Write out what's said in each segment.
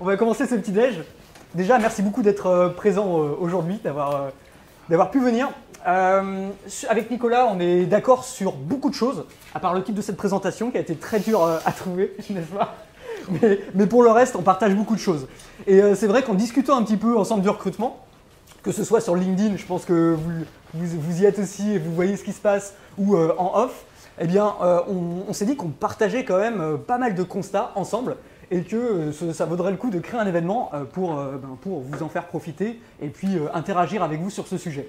On va commencer ce petit déj. Déjà, merci beaucoup d'être présent aujourd'hui, d'avoir pu venir. Avec Nicolas, on est d'accord sur beaucoup de choses, à part le type de cette présentation qui a été très dur à trouver, n'est-ce pas? Mais pour le reste, on partage beaucoup de choses. Et c'est vrai qu'en discutant un petit peu ensemble du recrutement, que ce soit sur LinkedIn, je pense que vous y êtes aussi et vous voyez ce qui se passe, ou en off, eh bien, on s'est dit qu'on partageait quand même pas mal de constats ensemble et que ça vaudrait le coup de créer un événement pour vous en faire profiter et puis interagir avec vous sur ce sujet.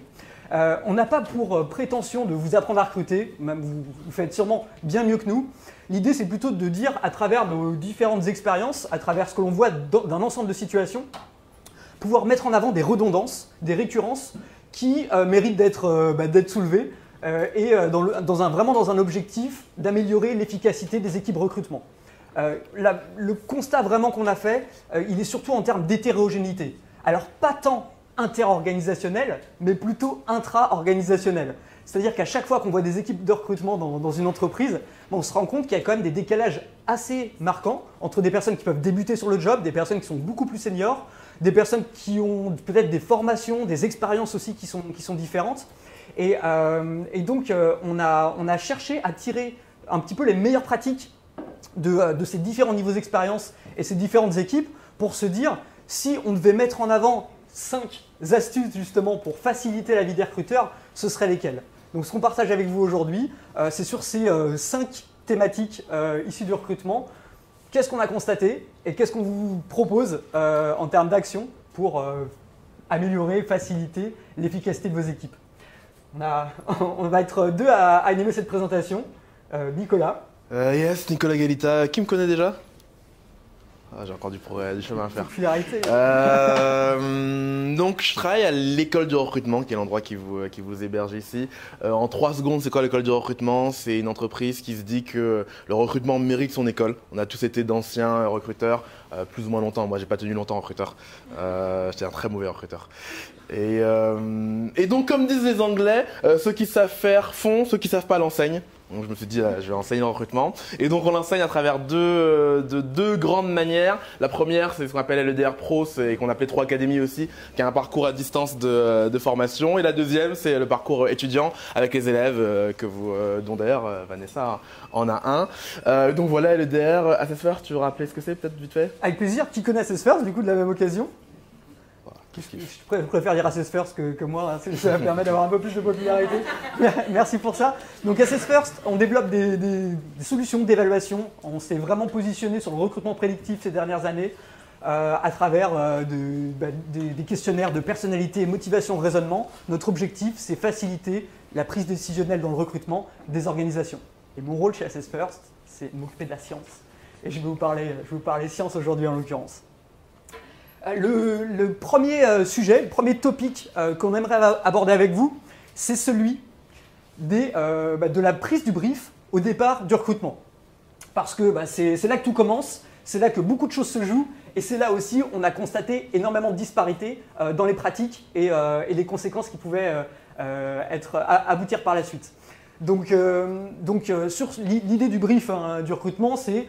On n'a pas pour prétention de vous apprendre à recruter, même vous faites sûrement bien mieux que nous. L'idée, c'est plutôt de dire à travers nos différentes expériences, à travers ce que l'on voit d'un ensemble de situations, pouvoir mettre en avant des redondances, des récurrences qui méritent d'être soulevées vraiment dans un objectif d'améliorer l'efficacité des équipes recrutement. Le constat vraiment qu'on a fait, il est surtout en termes d'hétérogénéité. Alors pas tant interorganisationnel, mais plutôt intra-organisationnel. C'est-à-dire qu'à chaque fois qu'on voit des équipes de recrutement dans une entreprise, on se rend compte qu'il y a quand même des décalages assez marquants entre des personnes qui peuvent débuter sur le job, des personnes qui sont beaucoup plus seniors, des personnes qui ont peut-être des formations, des expériences aussi qui sont différentes. Et donc, on a cherché à tirer un petit peu les meilleures pratiques de ces différents niveaux d'expérience et ces différentes équipes pour se dire si on devait mettre en avant 5 astuces justement pour faciliter la vie des recruteurs, ce seraient lesquelles? Donc ce qu'on partage avec vous aujourd'hui, c'est sur ces 5 thématiques issues du recrutement. Qu'est-ce qu'on a constaté et qu'est-ce qu'on vous propose en termes d'action pour améliorer, faciliter l'efficacité de vos équipes? On va être deux à animer cette présentation. Nicolas. Yes, Nicolas Galita. Qui me connaît déjà? J'ai encore du chemin à faire. Donc, je travaille à l'école du recrutement, qui est l'endroit qui vous héberge ici. En 3 secondes, c'est quoi l'école du recrutement? C'est une entreprise qui se dit que le recrutement mérite son école. On a tous été d'anciens recruteurs, plus ou moins longtemps. Moi, j'ai pas tenu longtemps en recruteur. J'étais un très mauvais recruteur. Et donc, comme disent les Anglais, ceux qui savent faire font, ceux qui savent pas l'enseignent. Donc je me suis dit, je vais enseigner le recrutement. Et donc on l'enseigne à travers deux grandes manières. La première, c'est ce qu'on appelle LEDR Pro, et qu'on appelait 3 Academy aussi, qui a un parcours à distance de formation. Et la deuxième, c'est le parcours étudiant avec les élèves, dont d'ailleurs Vanessa en a un. Donc voilà, LEDR. Assess First, tu veux rappeler ce que c'est peut-être vite fait? Avec plaisir. Qui connaît Assess First, du coup, de la même occasion? Je préfère dire Assess First que moi, hein, ça va permettre d'avoir un peu plus de popularité. Merci pour ça. Donc Assess First, on développe des solutions d'évaluation. On s'est vraiment positionné sur le recrutement prédictif ces dernières années à travers des questionnaires de personnalité, motivation, raisonnement. Notre objectif, c'est faciliter la prise décisionnelle dans le recrutement des organisations. Et mon rôle chez Assess First, c'est m'occuper de la science. Et je vais vous parler science aujourd'hui en l'occurrence. Le premier sujet, le premier topic qu'on aimerait aborder avec vous, c'est celui de la prise du brief au départ du recrutement. Parce que c'est là que tout commence, c'est là que beaucoup de choses se jouent et c'est là aussi où on a constaté énormément de disparités dans les pratiques et les conséquences qui pouvaient aboutir par la suite. Donc sur l'idée du brief du recrutement, c'est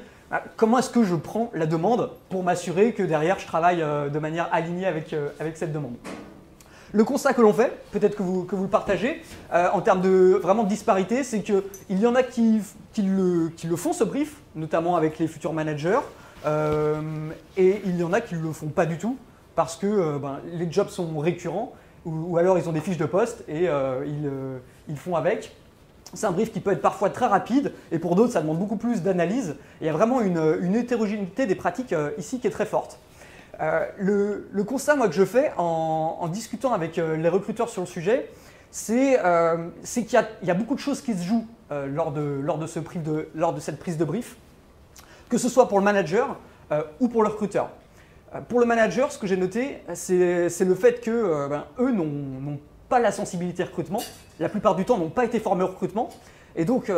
comment est-ce que je prends la demande pour m'assurer que derrière je travaille de manière alignée avec cette demande. Le constat que l'on fait, peut-être que vous le partagez, en termes de disparité, c'est qu'il y en a qui le font ce brief, notamment avec les futurs managers, et il y en a qui ne le font pas du tout, parce que les jobs sont récurrents, ou alors ils ont des fiches de poste et ils font avec. C'est un brief qui peut être parfois très rapide et pour d'autres, ça demande beaucoup plus d'analyse. Il y a vraiment une hétérogénéité des pratiques ici qui est très forte. Le constat moi, que je fais en discutant avec les recruteurs sur le sujet, c'est qu'il y a beaucoup de choses qui se jouent lors de cette prise de brief, que ce soit pour le manager ou pour le recruteur. Pour le manager, ce que j'ai noté, c'est le fait que eux n'ont pas la sensibilité recrutement, la plupart du temps n'ont pas été formés au recrutement, et donc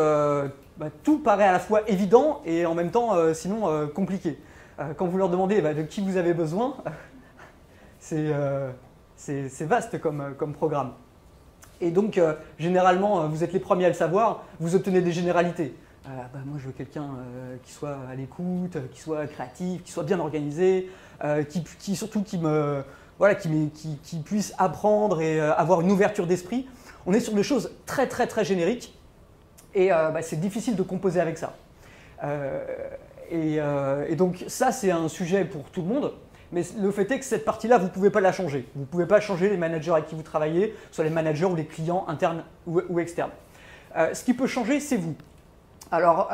tout paraît à la fois évident et en même temps sinon compliqué. Quand vous leur demandez de qui vous avez besoin, c'est vaste comme programme. Et donc généralement, vous êtes les premiers à le savoir, vous obtenez des généralités. Moi je veux quelqu'un qui soit à l'écoute, qui soit créatif, qui soit bien organisé, surtout qui puisse apprendre et avoir une ouverture d'esprit. On est sur des choses très très très génériques et c'est difficile de composer avec ça. Et donc ça c'est un sujet pour tout le monde, mais le fait est que cette partie-là vous ne pouvez pas la changer. Vous ne pouvez pas changer les managers avec qui vous travaillez, soit les managers ou les clients internes ou externes. Ce qui peut changer, c'est vous. Alors,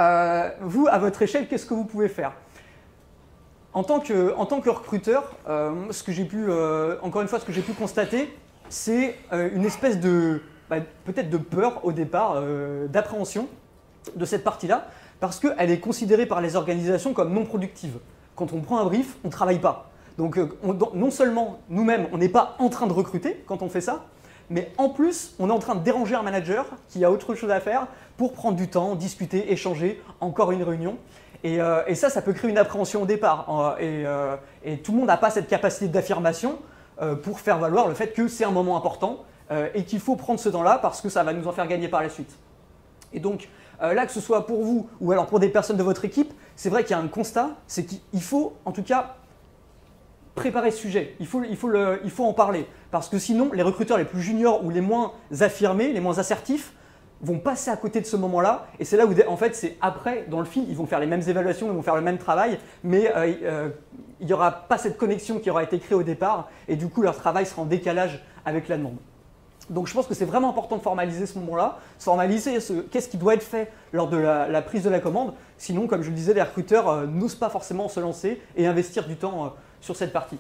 vous, à votre échelle, qu'est-ce que vous pouvez faire ? En tant que recruteur, encore une fois, ce que j'ai pu constater, c'est une espèce de, peut-être de peur au départ, d'appréhension de cette partie-là, parce qu'elle est considérée par les organisations comme non productive. Quand on prend un brief, on ne travaille pas. Donc, non seulement nous-mêmes, on n'est pas en train de recruter quand on fait ça, mais en plus, on est en train de déranger un manager qui a autre chose à faire pour prendre du temps, discuter, échanger, encore une réunion. Et ça peut créer une appréhension au départ. Et tout le monde n'a pas cette capacité d'affirmation pour faire valoir le fait que c'est un moment important et qu'il faut prendre ce temps-là parce que ça va nous en faire gagner par la suite. Et donc, là, que ce soit pour vous ou alors pour des personnes de votre équipe, c'est vrai qu'il y a un constat, c'est qu'il faut en tout cas préparer ce sujet, il faut en parler. Parce que sinon, les recruteurs les plus juniors ou les moins affirmés, les moins assertifs, vont passer à côté de ce moment-là. Et c'est là où, en fait, c'est après, dans le fil, ils vont faire les mêmes évaluations, ils vont faire le même travail, mais il n'y aura pas cette connexion qui aura été créée au départ. Et du coup, leur travail sera en décalage avec la demande. Donc je pense que c'est vraiment important de formaliser ce moment-là, formaliser qu'est-ce qui doit être fait lors de la prise de la commande. Sinon, comme je le disais, les recruteurs n'osent pas forcément se lancer et investir du temps sur cette partie.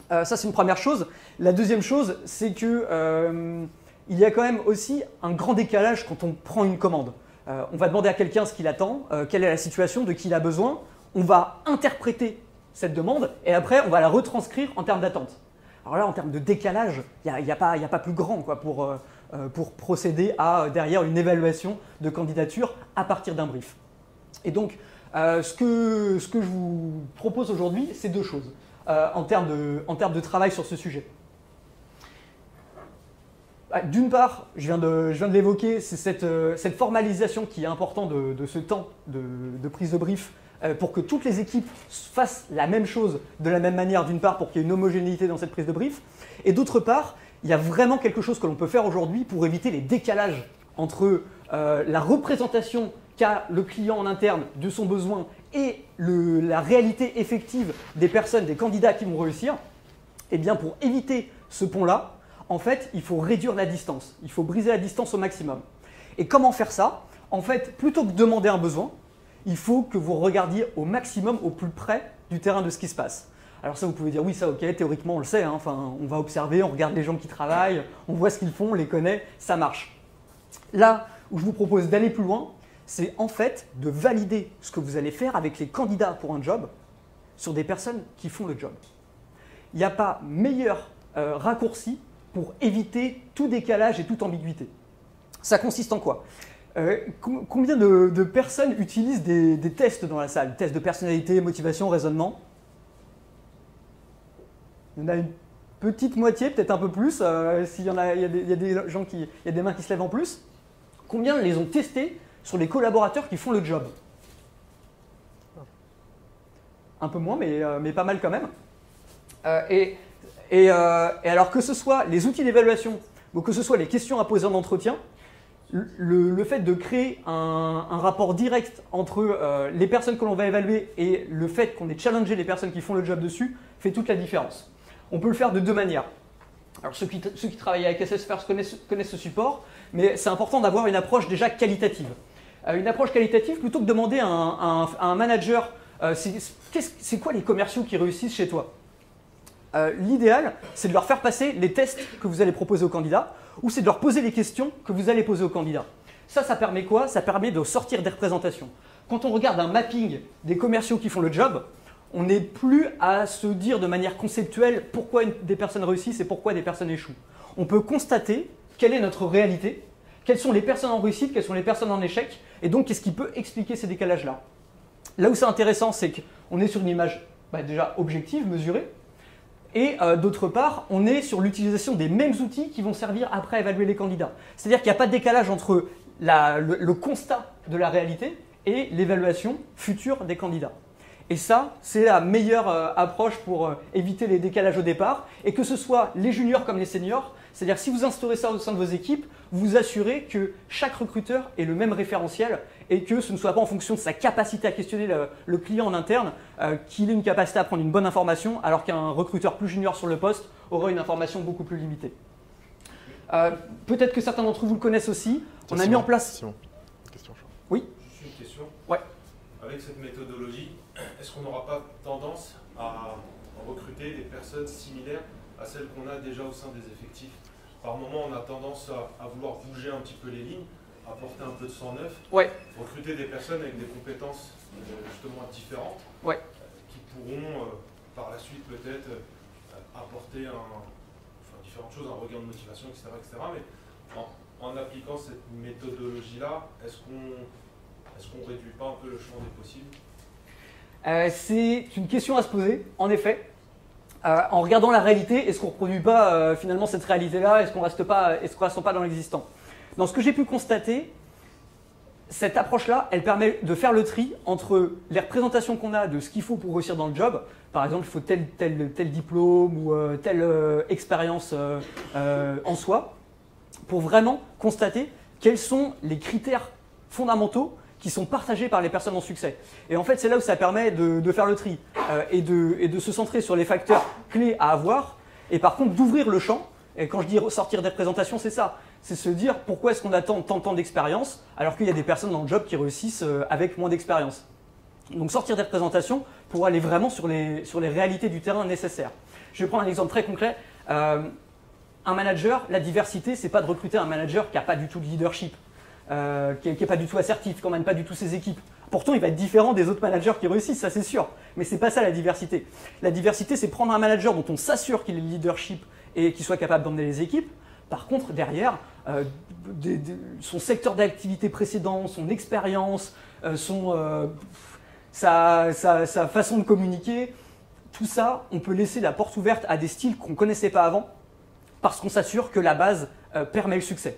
Ça, c'est une première chose. La deuxième chose, c'est que il y a quand même aussi un grand décalage quand on prend une commande. On va demander à quelqu'un ce qu'il attend, quelle est la situation, de qui il a besoin. On va interpréter cette demande et après, on va la retranscrire en termes d'attente. Alors là, en termes de décalage, il n'y a pas plus grand quoi, pour procéder à derrière une évaluation de candidature à partir d'un brief. Et donc, ce que je vous propose aujourd'hui, c'est deux choses en termes de travail sur ce sujet. D'une part, je viens de l'évoquer, c'est cette formalisation qui est importante de ce temps de prise de brief pour que toutes les équipes fassent la même chose de la même manière, d'une part, pour qu'il y ait une homogénéité dans cette prise de brief, et d'autre part, il y a vraiment quelque chose que l'on peut faire aujourd'hui pour éviter les décalages entre la représentation qu'a le client en interne de son besoin et la réalité effective des personnes, des candidats qui vont réussir. Eh bien, pour éviter ce pont-là, en fait, il faut réduire la distance. Il faut briser la distance au maximum. Et comment faire ça? En fait, plutôt que de demander un besoin, il faut que vous regardiez au maximum, au plus près du terrain de ce qui se passe. Alors ça, vous pouvez dire, oui, ça, ok, théoriquement, on le sait. Hein, enfin, on va observer, on regarde les gens qui travaillent, on voit ce qu'ils font, on les connaît, ça marche. Là où je vous propose d'aller plus loin, c'est en fait de valider ce que vous allez faire avec les candidats pour un job sur des personnes qui font le job. Il n'y a pas meilleur raccourci pour éviter tout décalage et toute ambiguïté. Ça consiste en quoi? Combien de personnes utilisent des tests dans la salle? Tests de personnalité, motivation, raisonnement? Il y en a une petite moitié, peut-être un peu plus. S'il y en a, il y a des mains qui se lèvent en plus. Combien les ont testés sur les collaborateurs qui font le job? Un peu moins, mais pas mal quand même. Et alors que ce soit les outils d'évaluation ou que ce soit les questions à poser en entretien, le fait de créer un rapport direct entre les personnes que l'on va évaluer et le fait qu'on ait challengé les personnes qui font le job dessus fait toute la différence. On peut le faire de deux manières. Alors ceux qui travaillent avec SS First connaissent ce support, mais c'est important d'avoir une approche déjà qualitative. Une approche qualitative, plutôt que de demander à un manager c'est quoi les commerciaux qui réussissent chez toi? L'idéal, c'est de leur faire passer les tests que vous allez proposer aux candidats ou c'est de leur poser les questions que vous allez poser aux candidats. Ça permet quoi? Ça permet de sortir des représentations. Quand on regarde un mapping des commerciaux qui font le job, on n'est plus à se dire de manière conceptuelle pourquoi des personnes réussissent et pourquoi des personnes échouent. On peut constater quelle est notre réalité, quelles sont les personnes en réussite, quelles sont les personnes en échec, et donc qu'est-ce qui peut expliquer ces décalages-là. Là où c'est intéressant, c'est qu'on est sur une image déjà objective, mesurée, et d'autre part, on est sur l'utilisation des mêmes outils qui vont servir après à évaluer les candidats. C'est-à-dire qu'il n'y a pas de décalage entre le constat de la réalité et l'évaluation future des candidats. Et ça, c'est la meilleure approche pour éviter les décalages au départ, et que ce soit les juniors comme les seniors, c'est-à-dire si vous instaurez ça au sein de vos équipes, vous vous assurez que chaque recruteur ait le même référentiel et que ce ne soit pas en fonction de sa capacité à questionner le client en interne qu'il ait une capacité à prendre une bonne information, alors qu'un recruteur plus junior sur le poste aura une information beaucoup plus limitée. Peut-être que certains d'entre vous le connaissent aussi. On a mis en place… Simon, question. Oui. Juste une question. Ouais. Avec cette méthodologie, est-ce qu'on n'aura pas tendance à recruter des personnes similaires à celles qu'on a déjà au sein des effectifs? Par moment, on a tendance à vouloir bouger un petit peu les lignes, apporter un peu de sang neuf, Ouais. recruter des personnes avec des compétences justement différentes, Ouais. qui pourront par la suite peut-être apporter différentes choses, un regain de motivation, etc. Mais en appliquant cette méthodologie-là, est-ce qu'on réduit pas un peu le champ des possibles? C'est une question à se poser, en effet. En regardant la réalité, est-ce qu'on ne reproduit pas finalement cette réalité-là? Est-ce qu'on ne reste pas dans l'existant? Dans ce que j'ai pu constater, cette approche-là, elle permet de faire le tri entre les représentations qu'on a de ce qu'il faut pour réussir dans le job. Par exemple, il faut tel diplôme ou telle expérience en soi, pour vraiment constater quels sont les critères fondamentaux qui sont partagés par les personnes en succès. Et en fait, c'est là où ça permet de faire le tri et de se centrer sur les facteurs clés à avoir, et par contre d'ouvrir le champ. Et quand je dis sortir des présentations, c'est ça. C'est se dire pourquoi est-ce qu'on attend tant d'expérience alors qu'il y a des personnes dans le job qui réussissent avec moins d'expérience. Donc sortir des présentations pour aller vraiment sur les réalités du terrain nécessaires. Je vais prendre un exemple très concret. Un manager, la diversité, c'est pas de recruter un manager qui n'a pas du tout de leadership, qui n'est pas du tout assertif, qui n'emmène pas du tout ses équipes. Pourtant, il va être différent des autres managers qui réussissent, ça c'est sûr. Mais c'est pas ça la diversité. La diversité, c'est prendre un manager dont on s'assure qu'il ait le leadership et qu'il soit capable d'emmener les équipes. Par contre, derrière, son secteur d'activité précédent, son expérience, sa façon de communiquer, tout ça, on peut laisser la porte ouverte à des styles qu'on ne connaissait pas avant parce qu'on s'assure que la base permet le succès.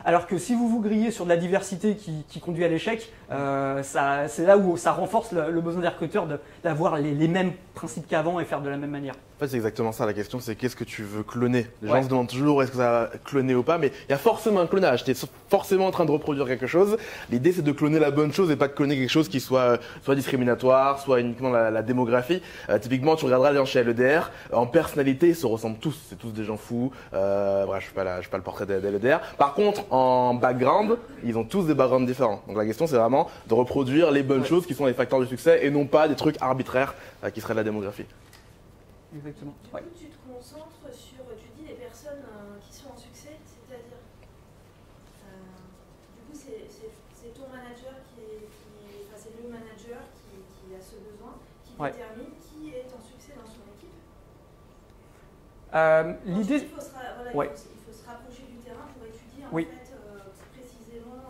Alors que si vous vous grillez sur de la diversité qui conduit à l'échec, c'est là où ça renforce le besoin des recruteurs d'avoir les mêmes principes qu'avant et faire de la même manière. En fait, c'est exactement ça la question, c'est qu'est-ce que tu veux cloner? Les Ouais. gens se demandent toujours est-ce que ça va cloner ou pas, mais il y a forcément un clonage. Tu es forcément en train de reproduire quelque chose. L'idée, c'est de cloner la bonne chose et pas de cloner quelque chose qui soit discriminatoire, soit uniquement la démographie. Typiquement, tu regarderas les gens chez LEDR, en personnalité, ils se ressemblent tous. C'est tous des gens fous. Bref, je suis pas le portrait de LEDR. Par contre, en background, ils ont tous des backgrounds différents. Donc la question, c'est vraiment de reproduire les bonnes choses qui sont les facteurs de succès et non pas des trucs arbitraires qui seraient de la démographie. Exactement. Du coup, tu te concentres sur, tu dis les personnes qui sont en succès, c'est-à-dire, du coup, c'est ton manager c'est le manager qui a ce besoin, qui détermine qui est en succès dans son équipe. L'idée… Il faut se rapprocher du terrain pour étudier en fait précisément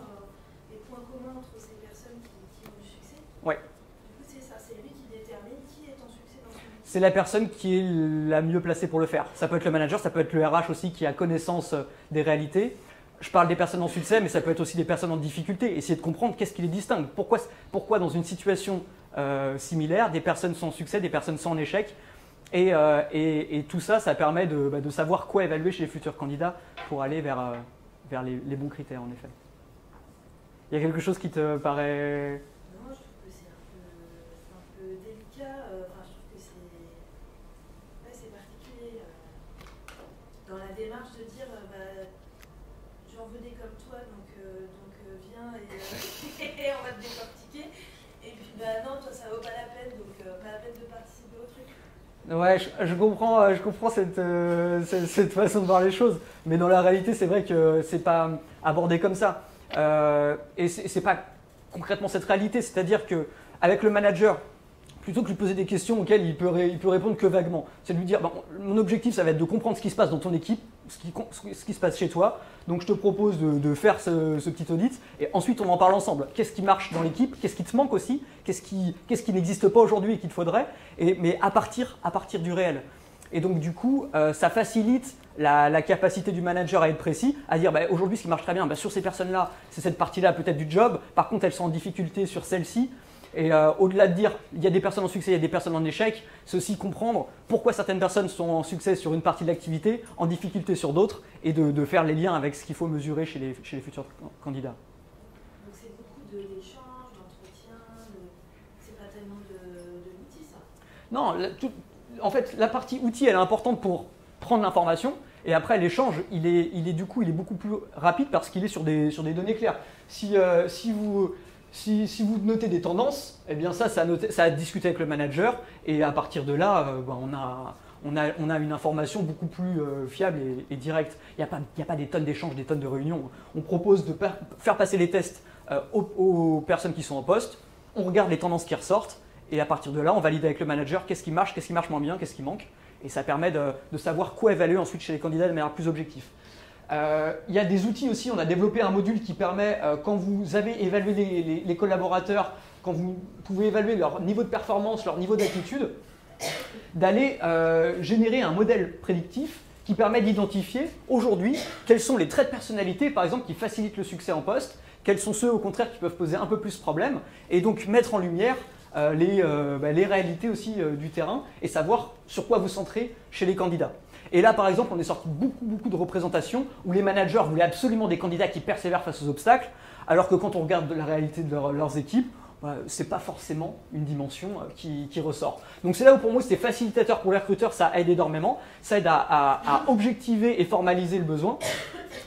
les points communs entre ces personnes qui ont du succès. Ouais. Du coup, c'est ça, c'est lui qui détermine qui est en succès dans son équipe. C'est la personne qui est la mieux placée pour le faire. Ça peut être le manager, ça peut être le RH aussi qui a connaissance des réalités. Je parle des personnes en succès, mais ça peut être aussi des personnes en difficulté. Essayer de comprendre qu'est-ce qui les distingue. Pourquoi dans une situation similaire, des personnes sont en succès, des personnes sont en échec. Et tout ça, ça permet de savoir quoi évaluer chez les futurs candidats pour aller vers les bons critères, en effet. Il y a quelque chose qui te paraît… Non, je trouve que c'est un peu délicat. Je trouve que c'est particulier dans la démarche de dire j'en veux des comme toi, donc viens et on va te décortiquer. Et puis non, toi ça vaut pas la peine, donc pas la peine de participer au truc. Ouais, je comprends cette façon de voir les choses, mais dans la réalité, c'est vrai que c'est pas abordé comme ça. Et c'est pas concrètement cette réalité, c'est-à-dire que avec le manager, plutôt que de lui poser des questions auxquelles il peut répondre que vaguement, c'est de lui dire mon objectif, ça va être de comprendre ce qui se passe dans ton équipe, ce qui se passe chez toi. Donc je te propose de faire ce petit audit et ensuite on en parle ensemble. Qu'est-ce qui marche dans l'équipe? Qu'est-ce qui te manque aussi? Qu'est-ce qui n'existe pas aujourd'hui et qu'il te faudrait? Mais à partir du réel. Et donc du coup, ça facilite la capacité du manager à être précis, à dire aujourd'hui ce qui marche très bien, sur ces personnes-là, c'est cette partie-là peut-être du job, par contre elles sont en difficulté sur celle-ci. Et au-delà de dire il y a des personnes en succès, il y a des personnes en échec, c'est aussi comprendre pourquoi certaines personnes sont en succès sur une partie de l'activité, en difficulté sur d'autres, et de faire les liens avec ce qu'il faut mesurer chez les futurs candidats. Donc c'est beaucoup d'échanges, d'entretiens, c'est pas tellement de l'outil ça? Non, en fait la partie outil elle est importante pour prendre l'information, et après l'échange il est beaucoup plus rapide parce qu'il est sur des données claires. Si vous notez des tendances, eh bien ça a discuté avec le manager, et à partir de là, on a une information beaucoup plus fiable et directe. Il n'y a pas des tonnes d'échanges, des tonnes de réunions. On propose de faire passer les tests aux personnes qui sont en poste, on regarde les tendances qui ressortent, et à partir de là, on valide avec le manager qu'est-ce qui marche moins bien, qu'est-ce qui manque, et ça permet de savoir quoi évaluer ensuite chez les candidats de manière plus objective. Il y a des outils aussi, on a développé un module qui permet, quand vous avez évalué les collaborateurs, quand vous pouvez évaluer leur niveau de performance, leur niveau d'attitude, d'aller générer un modèle prédictif qui permet d'identifier aujourd'hui quels sont les traits de personnalité, par exemple, qui facilitent le succès en poste, quels sont ceux au contraire qui peuvent poser un peu plus de problèmes, et donc mettre en lumière les réalités aussi du terrain et savoir sur quoi vous centrez chez les candidats. Et là, par exemple, on est sorti beaucoup de représentations où les managers voulaient absolument des candidats qui persévèrent face aux obstacles, alors que quand on regarde la réalité de leurs équipes, ce n'est pas forcément une dimension qui ressort. Donc c'est là où pour moi c'était facilitateur pour les recruteurs, ça aide énormément, ça aide à objectiver et formaliser le besoin,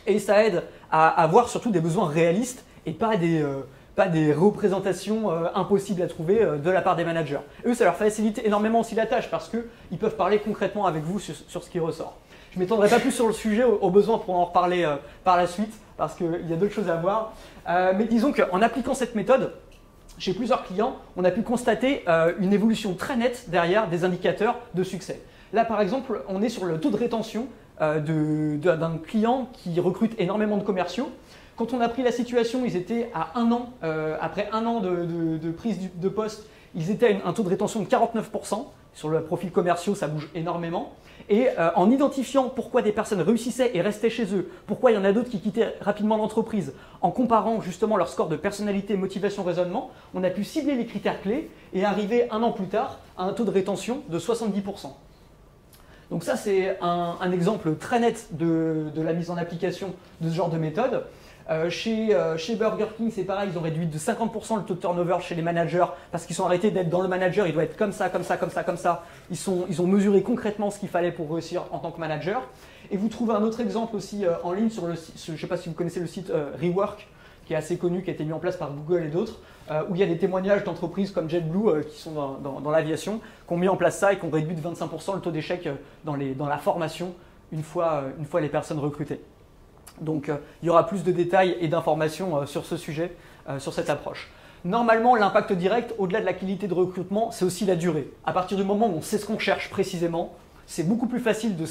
et ça aide à avoir surtout des besoins réalistes et pas des représentations impossibles à trouver de la part des managers. Eux, ça leur facilite énormément aussi la tâche parce qu'ils peuvent parler concrètement avec vous sur ce qui ressort. Je ne m'étendrai pas plus sur le sujet, au besoin pour en reparler par la suite, parce qu'il y a d'autres choses à voir. Mais disons qu'en appliquant cette méthode, chez plusieurs clients, on a pu constater une évolution très nette derrière des indicateurs de succès. Là, par exemple, on est sur le taux de rétention d'un client qui recrute énormément de commerciaux. Quand on a pris la situation, ils étaient à 1 an, après 1 an de prise de poste, ils étaient à un taux de rétention de 49%. Sur le profil commerciaux, ça bouge énormément. Et en identifiant pourquoi des personnes réussissaient et restaient chez eux, pourquoi il y en a d'autres qui quittaient rapidement l'entreprise, en comparant justement leur score de personnalité, motivation, raisonnement, on a pu cibler les critères clés et arriver 1 an plus tard à un taux de rétention de 70%. Donc ça, c'est un exemple très net de la mise en application de ce genre de méthode. Chez Burger King, c'est pareil, ils ont réduit de 50% le taux de turnover chez les managers parce qu'ils sont arrêtés d'être dans le manager, il doit être comme ça, comme ça, comme ça, comme ça. Ils ont mesuré concrètement ce qu'il fallait pour réussir en tant que manager. Et vous trouvez un autre exemple aussi en ligne sur le site, je ne sais pas si vous connaissez le site Rework, qui est assez connu, qui a été mis en place par Google et d'autres, où il y a des témoignages d'entreprises comme JetBlue qui sont dans l'aviation, qui ont mis en place ça et qui ont réduit de 25% le taux d'échec dans la formation une fois les personnes recrutées. Donc il y aura plus de détails et d'informations sur ce sujet, sur cette approche. Normalement, l'impact direct, au-delà de la qualité de recrutement, c'est aussi la durée. À partir du moment où on sait ce qu'on cherche précisément, c'est beaucoup plus facile de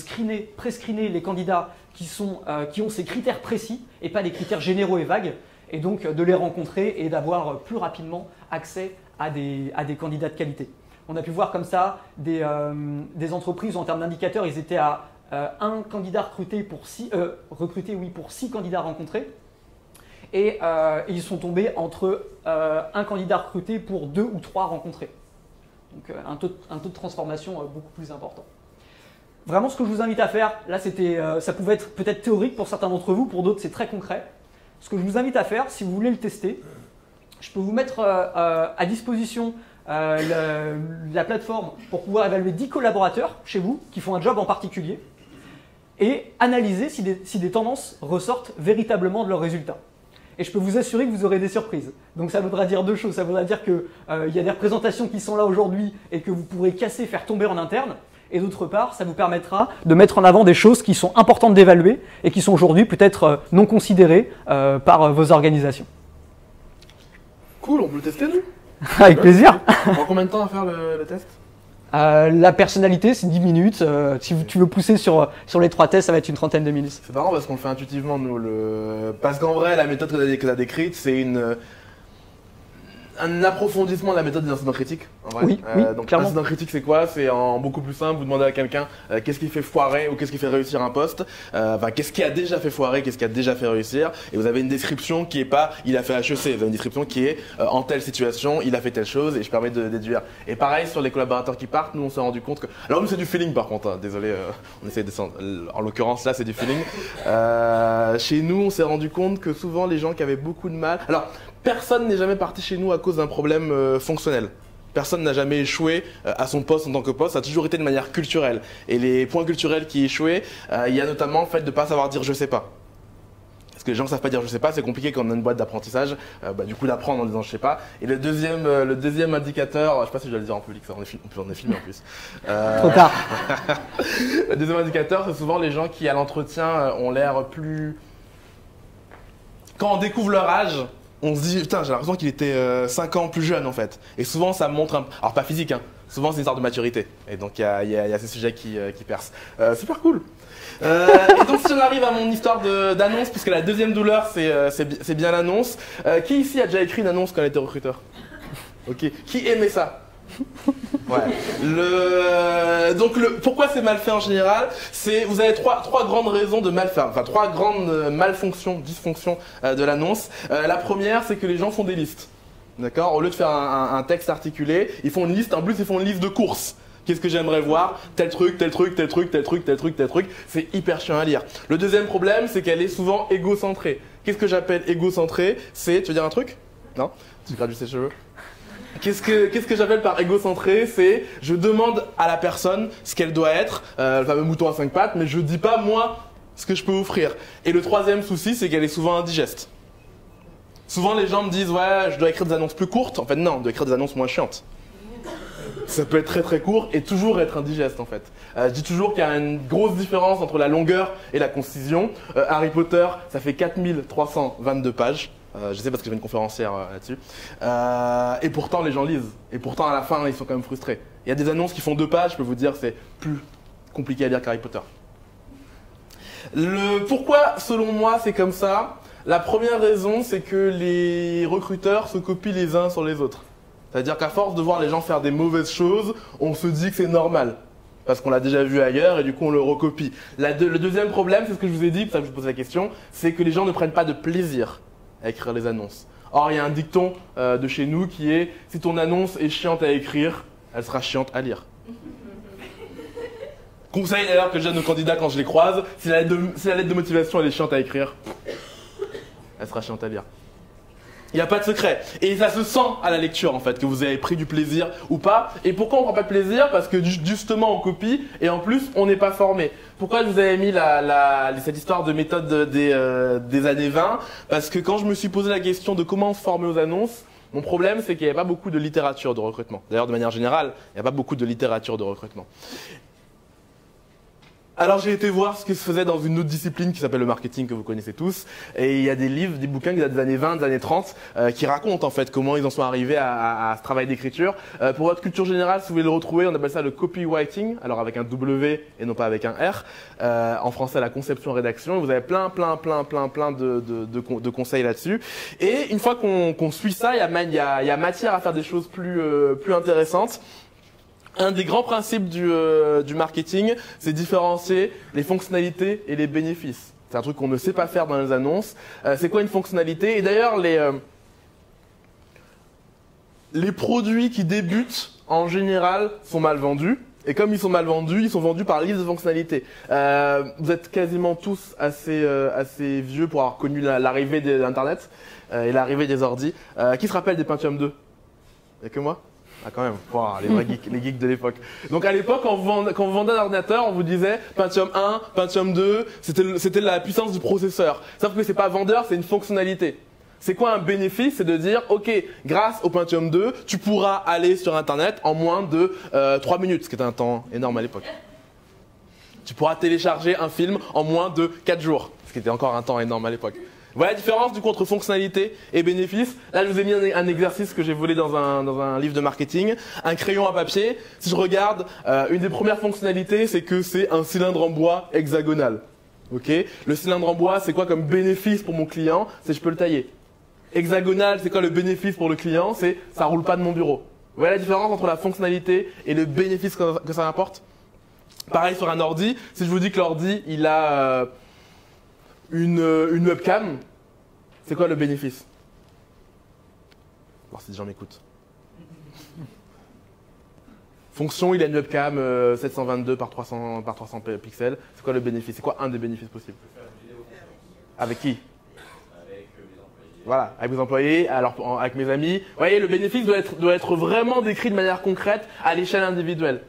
pré-screener les candidats qui ont ces critères précis et pas des critères généraux et vagues, et donc de les rencontrer et d'avoir plus rapidement accès à des candidats de qualité. On a pu voir comme ça des entreprises où en termes d'indicateurs, ils étaient à un candidat recruté pour 6 candidats rencontrés, et ils sont tombés entre un candidat recruté pour 2 ou 3 rencontrés. Donc un taux de transformation beaucoup plus important. Vraiment, ce que je vous invite à faire, là ça pouvait être peut-être théorique pour certains d'entre vous, pour d'autres c'est très concret. Ce que je vous invite à faire, si vous voulez le tester, je peux vous mettre à disposition la plateforme pour pouvoir évaluer 10 collaborateurs chez vous qui font un job en particulier et analyser si des tendances ressortent véritablement de leurs résultats. Et je peux vous assurer que vous aurez des surprises. Donc ça voudra dire 2 choses. Ça voudra dire qu'il y a des représentations qui sont là aujourd'hui et que vous pourrez casser, faire tomber en interne. Et d'autre part, ça vous permettra de mettre en avant des choses qui sont importantes d'évaluer et qui sont aujourd'hui peut-être non considérées par vos organisations. Cool, on peut le tester nous? Avec plaisir. Ça prend combien de temps à faire le test? La personnalité, c'est 10 minutes. Si tu veux pousser sur les 3 tests, ça va être une trentaine de minutes. C'est marrant parce qu'on le fait intuitivement nous. Parce qu'en vrai, la méthode que tu as décrite, c'est un approfondissement de la méthode des incidents critiques, en vrai. Oui, oui, donc clairement. incident critique, c'est quoi? C'est en beaucoup plus simple, vous demandez à quelqu'un qu'est-ce qui fait foirer ou qu'est-ce qui fait réussir un poste, enfin qu'est-ce qui a déjà fait foirer, qu'est-ce qui a déjà fait réussir, et vous avez une description qui est pas il a fait HEC, vous avez une description qui est en telle situation, il a fait telle chose, et je permets de déduire. Et pareil sur les collaborateurs qui partent, nous on s'est rendu compte que... Alors nous c'est du feeling par contre, hein, désolé, on essaie de descendre. En l'occurrence là c'est du feeling. Chez nous on s'est rendu compte que souvent les gens qui avaient beaucoup de mal... Alors personne n'est jamais parti chez nous à cause d'un problème fonctionnel. Personne n'a jamais échoué à son poste en tant que poste, ça a toujours été de manière culturelle. Et les points culturels qui échouaient, il y a notamment le fait de ne pas savoir dire je sais pas. Parce que les gens ne savent pas dire je sais pas, c'est compliqué quand on a une boîte d'apprentissage, du coup d'apprendre en disant je sais pas. Et le deuxième indicateur, je sais pas si je dois le dire en public, ça, on est filmé en plus. Trop tard. Le deuxième indicateur, c'est souvent les gens qui à l'entretien ont l'air plus... Quand on découvre leur âge, on se dit, putain, j'ai l'impression qu'il était 5 ans plus jeune en fait. Et souvent, ça montre un... Alors, pas physique, hein. Souvent, c'est une sorte de maturité. Et donc, il y a ces sujets qui percent. Super cool. Et donc, si on arrive à mon histoire d'annonce, puisque la deuxième douleur, c'est bien l'annonce. Qui ici a déjà écrit une annonce quand elle était recruteur? Ok. Qui aimait ça? Ouais. Pourquoi c'est mal fait en général? Vous avez trois grandes raisons de mal faire, enfin trois grandes dysfonctions de l'annonce. La première, c'est que les gens font des listes. D'accord? Au lieu de faire un texte articulé, ils font une liste. En plus, ils font une liste de courses. Qu'est-ce que j'aimerais voir? Tel truc, tel truc, tel truc, tel truc, tel truc, tel truc. C'est hyper chiant à lire. Le deuxième problème, c'est qu'elle est souvent égocentrée. Qu'est-ce que j'appelle égocentrée? Tu veux dire un truc? Non? Tu gradues ses cheveux? Qu'est-ce que j'appelle par égocentré? C'est je demande à la personne ce qu'elle doit être, le fameux mouton à 5 pattes, mais je dis pas moi ce que je peux offrir. Et le troisième souci, c'est qu'elle est souvent indigeste. Souvent les gens me disent ouais, je dois écrire des annonces plus courtes. En fait non, je dois écrire des annonces moins chiantes. Ça peut être très très court et toujours être indigeste en fait. Je dis toujours qu'il y a une grosse différence entre la longueur et la concision. Harry Potter, ça fait 4322 pages. Je sais parce que j'avais une conférencière là-dessus. Et pourtant, les gens lisent. Et pourtant, à la fin, ils sont quand même frustrés. Il y a des annonces qui font 2 pages, je peux vous dire, c'est plus compliqué à lire qu'Harry Potter. Pourquoi, selon moi, c'est comme ça? La première raison, c'est que les recruteurs se copient les uns sur les autres. C'est-à-dire qu'à force de voir les gens faire des mauvaises choses, on se dit que c'est normal. Parce qu'on l'a déjà vu ailleurs et du coup, on le recopie. Le deuxième problème, c'est ce que je vous ai dit, pour ça que je vous pose la question, c'est que les gens ne prennent pas de plaisir à écrire les annonces. Or, il y a un dicton de chez nous qui est « Si ton annonce est chiante à écrire, elle sera chiante à lire ». Conseil d'ailleurs que je donne aux candidats quand je les croise, si la lettre de motivation elle est chiante à écrire, elle sera chiante à lire. Il n'y a pas de secret. Et ça se sent à la lecture en fait, que vous avez pris du plaisir ou pas. Et pourquoi on ne prend pas de plaisir? Parce que justement on copie et en plus on n'est pas formé. Pourquoi je vous avais mis cette histoire de méthode des années 20? Parce que quand je me suis posé la question de comment se former aux annonces, mon problème c'est qu'il n'y avait pas beaucoup de littérature de recrutement. D'ailleurs de manière générale, il n'y a pas beaucoup de littérature de recrutement. Alors j'ai été voir ce que se faisait dans une autre discipline qui s'appelle le marketing que vous connaissez tous. Et il y a des livres, des bouquins qui datent des années 20, des années 30 qui racontent en fait comment ils en sont arrivés à ce travail d'écriture. Pour votre culture générale, si vous voulez le retrouver, on appelle ça le copywriting, alors avec un W et non pas avec un R. En français, la conception-rédaction. Et vous avez plein de conseils là-dessus. Et une fois qu'on suit ça, il y a matière à faire des choses plus intéressantes. Un des grands principes du marketing, c'est différencier les fonctionnalités et les bénéfices. C'est un truc qu'on ne sait pas faire dans les annonces. C'est quoi une fonctionnalité? Et d'ailleurs, les produits qui débutent, en général, sont mal vendus. Et comme ils sont mal vendus, ils sont vendus par liste de fonctionnalités. Vous êtes quasiment tous assez vieux pour avoir connu l'arrivée d'Internet et l'arrivée des ordis. Qui se rappelle des Pentium 2? Il n'y a que moi? Ah quand même, wow, les vrais geeks, les geeks de l'époque. Donc à l'époque, quand vous vendait un ordinateur, on vous disait Pentium 1, Pentium 2, c'était la puissance du processeur. Sauf que c'est pas vendeur, c'est une fonctionnalité. C'est quoi un bénéfice? C'est de dire, ok, grâce au Pentium 2, tu pourras aller sur Internet en moins de 3 minutes, ce qui était un temps énorme à l'époque. Tu pourras télécharger un film en moins de 4 jours, ce qui était encore un temps énorme à l'époque. Voilà la différence du coup entre fonctionnalité et bénéfice. Là, je vous ai mis un exercice que j'ai volé dans un livre de marketing. Un crayon à papier. Si je regarde, une des premières fonctionnalités, c'est que c'est un cylindre en bois hexagonal. Ok. Le cylindre en bois, c'est quoi comme bénéfice pour mon client? C'est que je peux le tailler. Hexagonal, c'est quoi le bénéfice pour le client? C'est ça roule pas de mon bureau. Vous voyez la différence entre la fonctionnalité et le bénéfice que ça apporte? Pareil sur un ordi, si je vous dis que l'ordi il a une webcam, c'est quoi le bénéfice? On va voir si les gens m'écoutent. Fonction, il a une webcam 722 par 300 pixels. C'est quoi le bénéfice? C'est quoi un des bénéfices possibles? Avec qui? Voilà, avec mes employés, alors avec mes amis. Vous voyez, le bénéfice doit être vraiment décrit de manière concrète à l'échelle individuelle.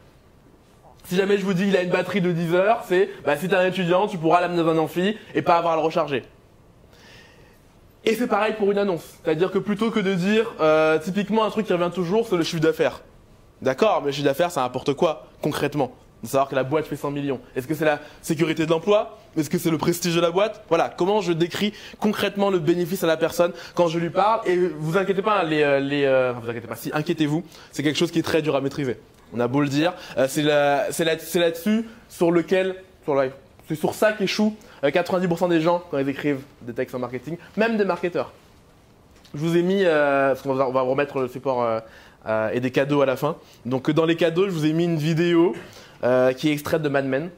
Si jamais je vous dis qu'il a une batterie de 10 heures, c'est si tu es un étudiant, tu pourras l'amener dans un amphi et pas avoir à le recharger. Et c'est pareil pour une annonce. C'est-à-dire que plutôt que de dire typiquement un truc qui revient toujours, c'est le chiffre d'affaires. D'accord, mais le chiffre d'affaires, ça apporte quoi concrètement? De savoir que la boîte fait 100 millions. Est-ce que c'est la sécurité de l'emploi? Est-ce que c'est le prestige de la boîte? Voilà, comment je décris concrètement le bénéfice à la personne quand je lui parle. Et vous inquiétez pas, vous inquiétez pas, si inquiétez-vous, c'est quelque chose qui est très dur à maîtriser. On a beau le dire, c'est là-dessus c'est sur ça qu'échouent 90% des gens quand ils écrivent des textes en marketing, même des marketeurs. Je vous ai mis, parce qu'on va vous remettre le support et des cadeaux à la fin. Donc dans les cadeaux, je vous ai mis une vidéo qui est extraite de Mad Men.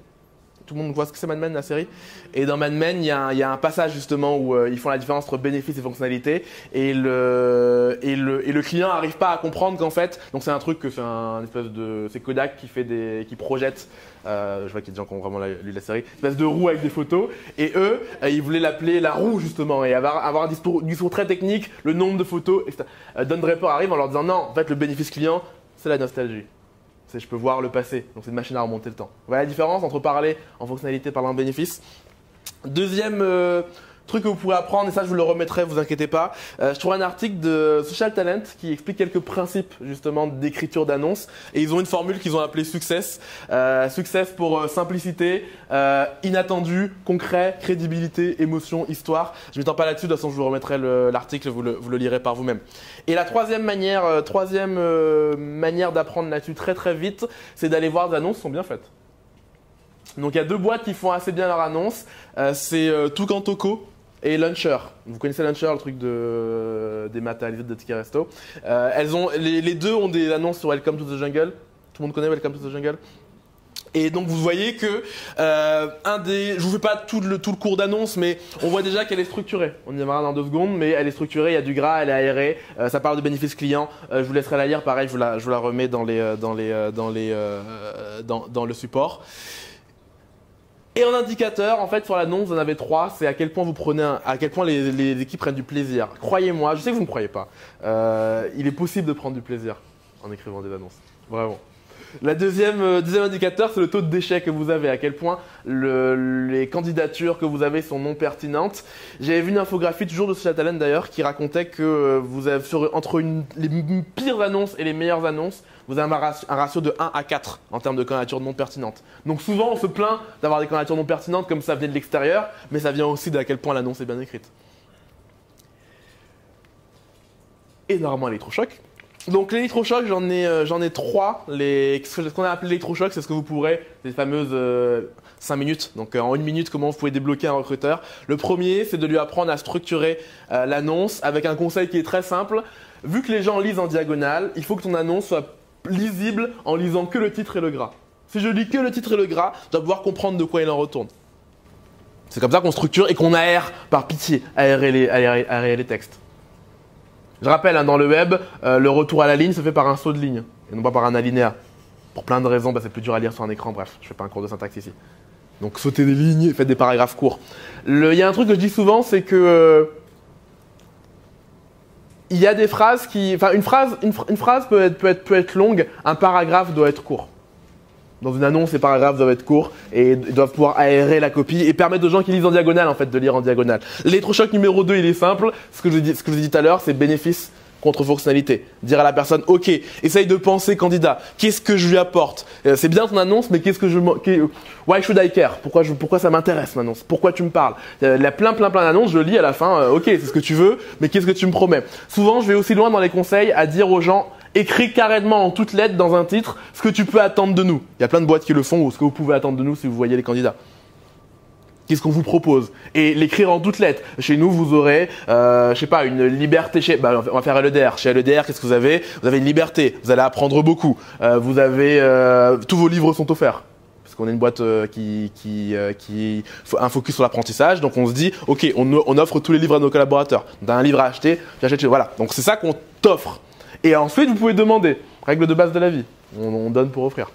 Tout le monde voit ce que c'est Mad Men, la série. Et dans Mad Men, il y a un passage justement où ils font la différence entre bénéfices et fonctionnalités. Et le client n'arrive pas à comprendre qu'en fait, donc c'est un truc que c'est Kodak qui projette. Je vois qu'il y a des gens qui ont vraiment lu la série. Une espèce de roue avec des photos. Et eux, ils voulaient l'appeler la roue justement et avoir un discours très technique, le nombre de photos. Don Draper arrive en leur disant non, en fait le bénéfice client, c'est la nostalgie. Je peux voir le passé, donc c'est une machine à remonter le temps. Voilà la différence entre parler en fonctionnalité et parler en bénéfice. Deuxième truc que vous pourrez apprendre, et ça je vous le remettrai, vous inquiétez pas. Je trouve un article de Social Talent qui explique quelques principes justement d'écriture d'annonce. Et ils ont une formule qu'ils ont appelée Success. Success pour simplicité, inattendu, concret, crédibilité, émotion, histoire. Je ne m'étends pas là-dessus, de toute façon je vous remettrai l'article, vous le lirez par vous-même. Et la troisième manière d'apprendre là-dessus très très vite, c'est d'aller voir des annonces qui sont bien faites. Donc il y a deux boîtes qui font assez bien leurs annonces, c'est Tucantoco et Luncher. Vous connaissez Luncher, le truc des maths à l'île de Ticket Resto. Les deux ont des annonces sur Welcome to the Jungle. Tout le monde connaît Welcome to the Jungle? Et donc vous voyez que je vous fais pas tout le cours d'annonce, mais on voit déjà qu'elle est structurée. On y reviendra dans 2 secondes, mais elle est structurée, il y a du gras, elle est aérée, ça parle de bénéfices clients. Je vous laisserai la lire, pareil, je vous la remets dans le support. Et en indicateur, en fait, sur l'annonce, vous en avez 3. C'est à quel point les équipes prennent du plaisir. Croyez-moi, je sais que vous ne me croyez pas. Il est possible de prendre du plaisir en écrivant des annonces. Vraiment. La deuxième indicateur, c'est le taux d'échec que vous avez. À quel point les candidatures que vous avez sont non pertinentes. J'avais vu une infographie toujours de Social Talent d'ailleurs qui racontait que vous avez entre les pires annonces et les meilleures annonces, vous avez un ratio de 1 à 4 en termes de candidatures non pertinentes. Donc souvent on se plaint d'avoir des candidatures non pertinentes comme ça venait de l'extérieur, mais ça vient aussi d'à quel point l'annonce est bien écrite. Et normalement l'électrochoc. Donc l'électrochoc, j'en ai 3. Ce qu'on a appelé l'électrochoc, c'est ce que vous pourrez, les fameuses 5 minutes. Donc en 1 minute, comment vous pouvez débloquer un recruteur. Le premier, c'est de lui apprendre à structurer l'annonce avec un conseil qui est très simple. Vu que les gens lisent en diagonale, il faut que ton annonce soit lisible en lisant que le titre et le gras. Si je lis que le titre et le gras, je dois pouvoir comprendre de quoi il en retourne. C'est comme ça qu'on structure et qu'on aère, par pitié, aérer les textes. Je rappelle, dans le web, le retour à la ligne se fait par un saut de ligne et non pas par un alinéa. Pour plein de raisons, c'est plus dur à lire sur un écran, bref, je ne fais pas un cours de syntaxe ici. Donc sautez des lignes, faites des paragraphes courts. Il y a un truc que je dis souvent, c'est que il y a des phrases qui... Enfin, une phrase peut être longue, un paragraphe doit être court. Dans une annonce, les paragraphes doivent être courts et doivent pouvoir aérer la copie et permettre aux gens qui lisent en diagonale en fait de lire en diagonale. L'électrochoc numéro 2, il est simple. Ce que je vous ai dit tout à l'heure, c'est bénéfice contre fonctionnalité. Dire à la personne, ok, essaye de penser candidat. Qu'est-ce que je lui apporte? C'est bien ton annonce, mais why should I care? Pourquoi ça m'intéresse mon annonce? Pourquoi tu me parles? Il y a plein d'annonces, je lis à la fin, ok, c'est ce que tu veux, mais qu'est-ce que tu me promets? Souvent, je vais aussi loin dans les conseils à dire aux gens, écris carrément en toutes lettres dans un titre ce que tu peux attendre de nous. Il y a plein de boîtes qui le font ou ce que vous pouvez attendre de nous si vous voyez les candidats. Qu'est-ce qu'on vous propose? Et l'écrire en toutes lettres. Chez nous, vous aurez, je sais pas, une liberté. On va faire LEDR. Chez LEDR, qu'est-ce que vous avez? Vous avez une liberté. Vous allez apprendre beaucoup. Vous avez, tous vos livres sont offerts. Parce qu'on est une boîte qui un focus sur l'apprentissage. Donc on se dit, ok, on offre tous les livres à nos collaborateurs. T'as un livre à acheter, j'achète chez. Voilà. Donc c'est ça qu'on t'offre. Et ensuite, vous pouvez demander. Règle de base de la vie. On donne pour offrir.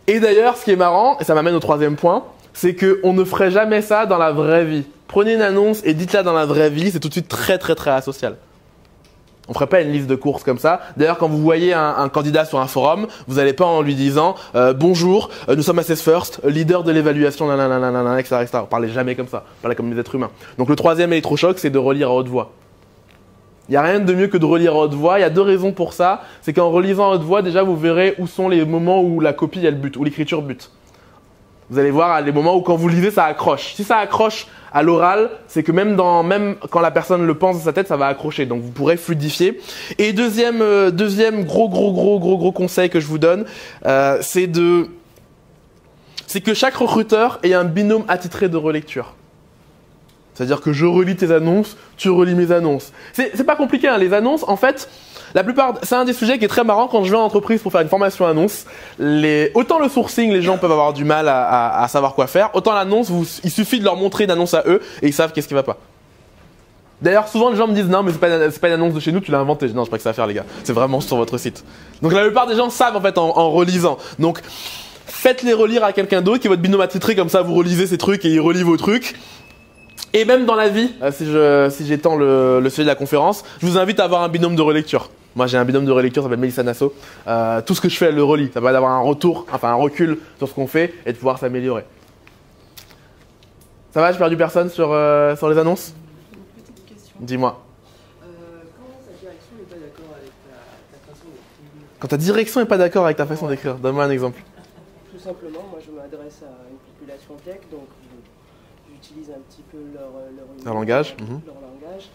Et d'ailleurs, ce qui est marrant, et ça m'amène au troisième point, c'est qu'on ne ferait jamais ça dans la vraie vie. Prenez une annonce et dites-la dans la vraie vie, c'est tout de suite très très très asocial. On ne ferait pas une liste de courses comme ça. D'ailleurs, quand vous voyez un candidat sur un forum, vous n'allez pas en lui disant bonjour, nous sommes Assess First, leader de l'évaluation, etc., etc. Vous ne parlez jamais comme ça, vous parlez comme des êtres humains. Donc le troisième électrochoc, c'est de relire à haute voix. Il n'y a rien de mieux que de relire à haute voix. Il y a deux raisons pour ça. C'est qu'en relisant à haute voix, déjà, vous verrez où sont les moments où la copie, elle bute, où l'écriture bute. Vous allez voir les moments où quand vous lisez, ça accroche. Si ça accroche à l'oral, c'est que même quand la personne le pense dans sa tête, ça va accrocher. Donc vous pourrez fluidifier. Et deuxième gros conseil que je vous donne, c'est que chaque recruteur ait un binôme attitré de relecture. C'est-à-dire que je relis tes annonces, tu relis mes annonces. C'est pas compliqué, hein. Les annonces, en fait, c'est un des sujets qui est très marrant quand je vais en entreprise pour faire une formation annonce. Autant le sourcing, les gens peuvent avoir du mal à savoir quoi faire, autant l'annonce, il suffit de leur montrer une annonce à eux et ils savent qu'est-ce qui va pas. D'ailleurs, souvent les gens me disent non, mais c'est pas une annonce de chez nous, tu l'as inventée. Non, j'ai pas que ça à faire, les gars. C'est vraiment sur votre site. Donc la plupart des gens savent en fait en relisant. Donc faites-les relire à quelqu'un d'autre qui est votre binôme attitré, comme ça vous relisez ces trucs et il relit vos trucs. Et même dans la vie, si j'étends le sujet de la conférence, je vous invite à avoir un binôme de relecture. Moi, j'ai un binôme de relecture, ça s'appelle Mélissa Nassau. Tout ce que je fais, elle le relit. Ça permet d'avoir un recul sur ce qu'on fait et de pouvoir s'améliorer. Ça va, j'ai perdu personne sur les annonces? Une petite question. Dis-moi. Quand ta direction n'est pas d'accord avec ta façon d'écrire? Quand ta direction n'est pas d'accord avec ta façon d'écrire, donne-moi un exemple. Tout simplement, moi je m'adresse à une population tech, donc j'utilise un petit peu leur langage. Leur langage.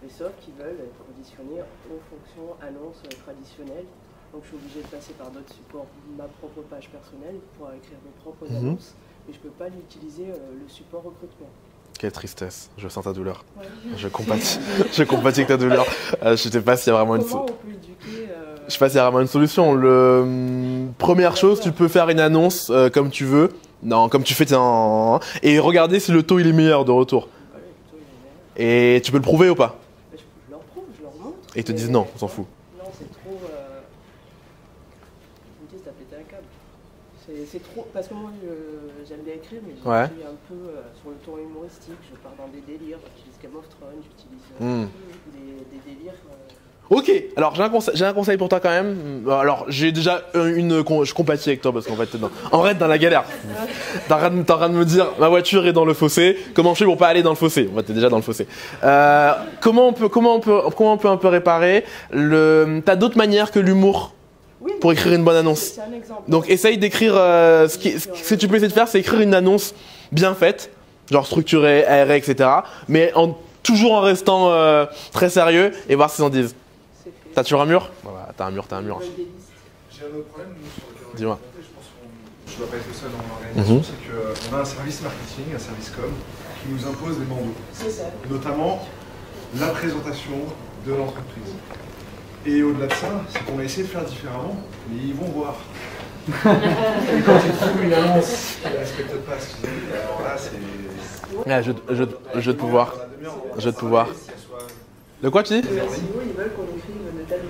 Mais sauf qu'ils veulent être conditionnés aux fonctions annonces traditionnelles. Donc je suis obligé de passer par d'autres supports, ma propre page personnelle pour écrire mes propres annonces. Mais je ne peux pas l'utiliser le support recrutement. Quelle tristesse, je sens ta douleur. Ouais. Je compatis avec ta douleur. Je ne sais pas s'il y a vraiment Comment on peut éduquer Je sais pas s'il y a vraiment une solution. Première chose, tu peux faire une annonce comme tu veux. Non, comme tu fais, et regarder si le taux il est meilleur de retour. Ouais, le taux, il est meilleur. Et tu peux le prouver ou pas? Je leur prouve, je leur montre. Et ils te disent non, on s'en fout. Non, c'est trop. Je me dis, t'as pété un câble. C'est trop. Parce que moi, j'aime bien écrire, mais j'écris un peu sur le ton humoristique. Je pars dans des délires. J'utilise Game of Thrones, j'utilise des délires. Ok, alors j'ai un conseil pour toi quand même. Alors j'ai déjà je compatis avec toi parce qu'en fait t'es dans la galère. T'es en train de me dire ma voiture est dans le fossé. Comment je fais pour pas aller dans le fossé? En fait t'es déjà dans le fossé. Comment on peut un peu réparer? T'as d'autres manières que l'humour pour écrire une bonne annonce. C'est un exemple. Donc essaye d'écrire. Ce que tu peux essayer de faire, c'est écrire une annonce bien faite, genre structurée, aérée, etc. Mais toujours en restant très sérieux et voir ce qu'ils en disent. T'as toujours un mur? Voilà, t'as un mur. J'ai un autre problème, nous, sur lequel on est Dis-moi. confronté, je pense que je ne dois pas être le seul dans l'organisation, c'est qu'on a un service marketing, un service com, qui nous impose des bandeaux. C'est ça. Notamment la présentation de l'entreprise. Et au-delà de ça, c'est qu'on a essayé de faire différemment, mais ils vont voir. Et quand ils trouvent une annonce qui ne respecte pas ce qu'ils ont dit, alors là, c'est... Jeu de pouvoir. Jeu de pouvoir. De quoi tu dis? Les SEO, ils veulent qu'on écrive de telle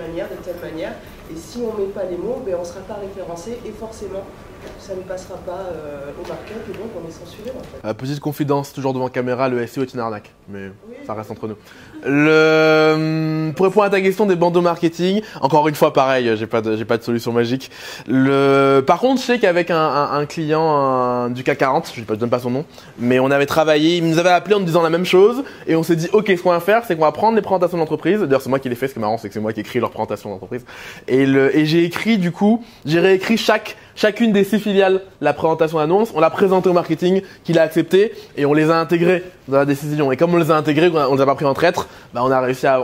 manière, et si on ne met pas les mots, ben on ne sera pas référencé, et forcément, ça ne passera pas au market, et donc on est censuré en fait. Petite confidence, toujours devant caméra, le SEO est une arnaque, mais ça reste entre nous. Pour répondre à ta question des bandeaux marketing, encore une fois pareil, j'ai pas de solution magique. Par contre, je sais qu'avec un client du CAC 40, je donne pas son nom, mais on avait travaillé, il nous avait appelé en nous disant la même chose, et on s'est dit ok, ce qu'on va faire, c'est qu'on va prendre les présentations d'entreprise. D'ailleurs, c'est moi qui les fais, ce qui est marrant, c'est que c'est moi qui écris leurs présentations d'entreprise. Et j'ai réécrit chacune des 6 filiales la présentation d'annonce, on l'a présenté au marketing, qu'il a accepté, et on les a intégrés dans la décision. Et comme on les a intégrés, on les a pas pris en traître, bah on a réussi à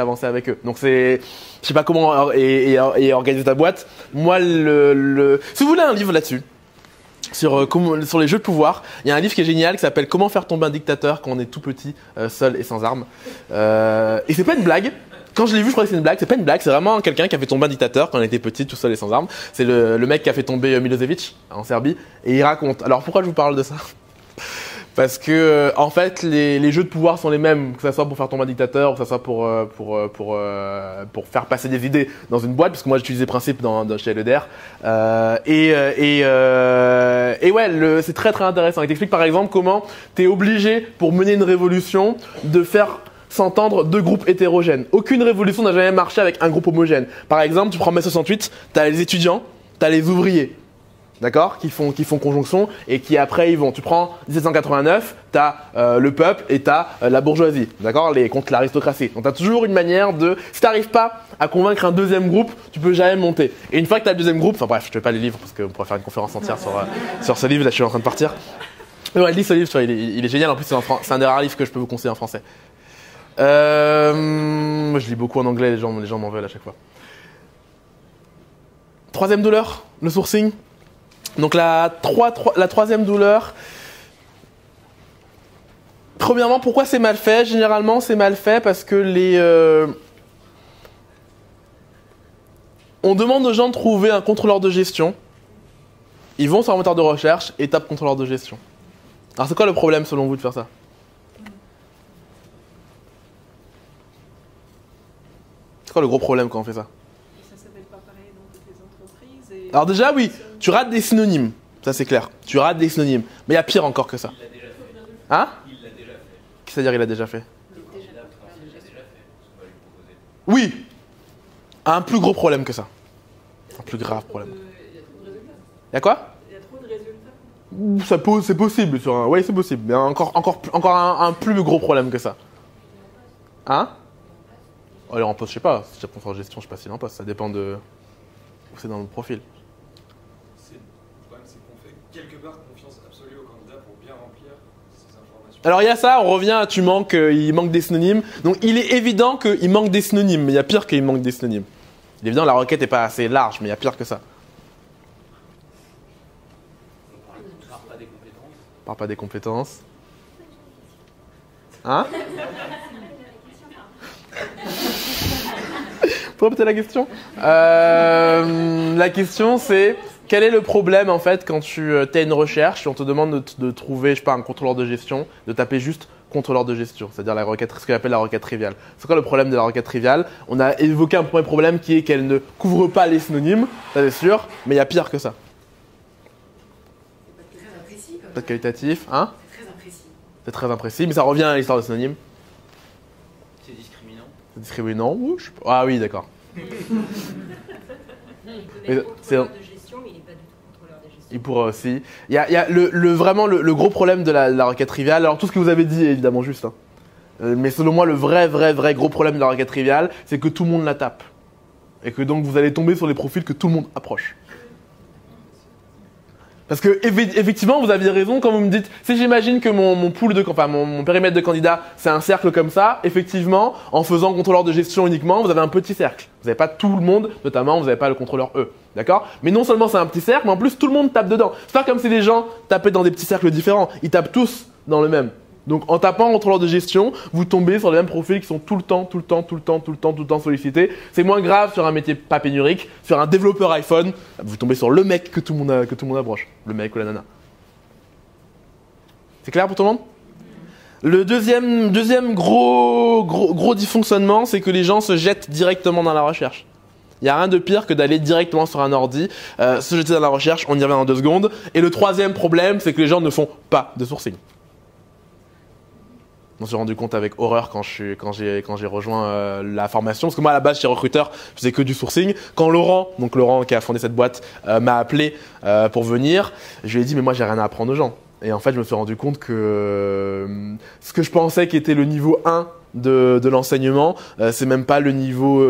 avancer avec eux. Donc je sais pas comment et organiser ta boîte. Moi, si vous voulez un livre là-dessus, sur les jeux de pouvoir. Il y a un livre qui est génial qui s'appelle Comment faire tomber un dictateur quand on est tout petit, seul et sans armes. Et c'est pas une blague. Quand je l'ai vu, je croyais que c'était une blague. C'est pas une blague, c'est vraiment quelqu'un qui a fait tomber un dictateur quand on était petit, tout seul et sans armes. C'est le mec qui a fait tomber Milosevic en Serbie. Et il raconte. Alors pourquoi je vous parle de ça? Parce que en fait, les jeux de pouvoir sont les mêmes, que ça soit pour faire tomber un dictateur, ou que ça soit pour faire passer des idées dans une boîte, parce que moi j'utilisais le principe chez LEDR. Et ouais, c'est très très intéressant. Il t'explique par exemple comment t'es obligé pour mener une révolution de faire s'entendre deux groupes hétérogènes. Aucune révolution n'a jamais marché avec un groupe homogène. Par exemple, tu prends mai 68, t'as les étudiants, t'as les ouvriers. D'accord, qui font conjonction et qui après ils vont. Tu prends 1789, t'as le peuple et t'as la bourgeoisie, d'accord, contre l'aristocratie. Donc t'as toujours une manière de. Si t'arrives pas à convaincre un deuxième groupe, tu peux jamais monter. Et une fois que t'as le deuxième groupe, enfin bref, je te fais pas les livres parce qu'on pourrait faire une conférence entière sur ce livre. Là, je suis en train de partir. Mais ouais, lis ce livre, tu vois, il est génial. En plus, c'est un des rares livres que je peux vous conseiller en français. Moi, je lis beaucoup en anglais. Les gens m'en veulent à chaque fois. Troisième douleur, le sourcing. Donc la troisième douleur, premièrement, pourquoi c'est mal fait? Généralement, c'est mal fait parce que on demande aux gens de trouver un contrôleur de gestion. Ils vont sur un moteur de recherche et tapent contrôleur de gestion. Alors c'est quoi le problème selon vous de faire ça? C'est quoi le gros problème quand on fait ça? Alors déjà, oui, tu rates des synonymes, ça c'est clair. Tu rates des synonymes, mais il y a pire encore que ça. Il l'a déjà fait. Hein? Il l'a déjà fait. Qu'est-ce que ça veut dire il l'a déjà fait? Il l'a déjà fait. On va lui proposer. Oui, un plus gros problème que ça. Un plus grave problème. Il y a quoi? Il y a trop de résultats. C'est possible sur un. Oui, c'est possible, mais encore un plus gros problème que ça. Hein? Alors en poste, je sais pas. Si j'ai contrôle de gestion, je sais pas s'il est en poste. Ça dépend de. C'est dans le profil. Le problème, c'est qu'on fait quelque part confiance absolue au candidat pour bien remplir ces informations. Alors il y a ça, on revient, il manque des synonymes. Donc il est évident qu'il manque des synonymes, mais il y a pire qu'il manque des synonymes. Il est évident que la requête n'est pas assez large, mais il y a pire que ça. On parle pas des compétences. On parle pas des compétences. Hein? Faut répéter la question. La question c'est quel est le problème en fait quand tu as une recherche et on te demande de trouver, je sais pas, un contrôleur de gestion, de taper juste contrôleur de gestion, c'est-à-dire la requête, ce qu'on appelle la requête triviale. C'est quoi le problème de la requête triviale? On a évoqué un premier problème qui est qu'elle ne couvre pas les synonymes, ça c'est sûr, mais il y a pire que ça. C'est pas très imprécis. Pas de qualitatif, hein? C'est très imprécis. C'est très imprécis, mais ça revient à l'histoire de synonymes. C'est discriminant. C'est discriminant, ou je sais pas. Ah oui, d'accord. Il peut Mais mettre c'est- contrôleur de gestion, mais il n'est pas du tout contrôleur de gestion. Il pourrait aussi. Il y a vraiment le gros problème de la requête triviale. Alors tout ce que vous avez dit est évidemment juste. Hein. Mais selon moi, le vrai gros problème de la requête triviale, c'est que tout le monde la tape. Et que donc vous allez tomber sur les profils que tout le monde approche. Parce que effectivement, vous aviez raison quand vous me dites, si j'imagine que mon périmètre de candidat, c'est un cercle comme ça, effectivement, en faisant contrôleur de gestion uniquement, vous avez un petit cercle. Vous n'avez pas tout le monde, notamment vous n'avez pas le contrôleur E. D'accord? Mais non seulement c'est un petit cercle, mais en plus tout le monde tape dedans. C'est pas comme si les gens tapaient dans des petits cercles différents. Ils tapent tous dans le même. Donc en tapant contrôleur de gestion, vous tombez sur les mêmes profils qui sont tout le temps sollicités. C'est moins grave sur un métier pas pénurique. Sur un développeur iPhone, vous tombez sur le mec que tout le monde approche. Le mec ou la nana. C'est clair pour tout le monde? Le deuxième gros dysfonctionnement, c'est que les gens se jettent directement dans la recherche. Il n'y a rien de pire que d'aller directement sur un ordi, se jeter dans la recherche, on y revient dans 2 secondes. Et le troisième problème, c'est que les gens ne font pas de sourcing. Je m'en suis rendu compte avec horreur quand j'ai rejoint la formation. Parce que moi, à la base, chez Recruteur, je faisais que du sourcing. Quand Laurent qui a fondé cette boîte, m'a appelé pour venir, je lui ai dit, mais moi, j'ai rien à apprendre aux gens. Et en fait, je me suis rendu compte que ce que je pensais qui était le niveau 1 de l'enseignement, c'est même pas le niveau...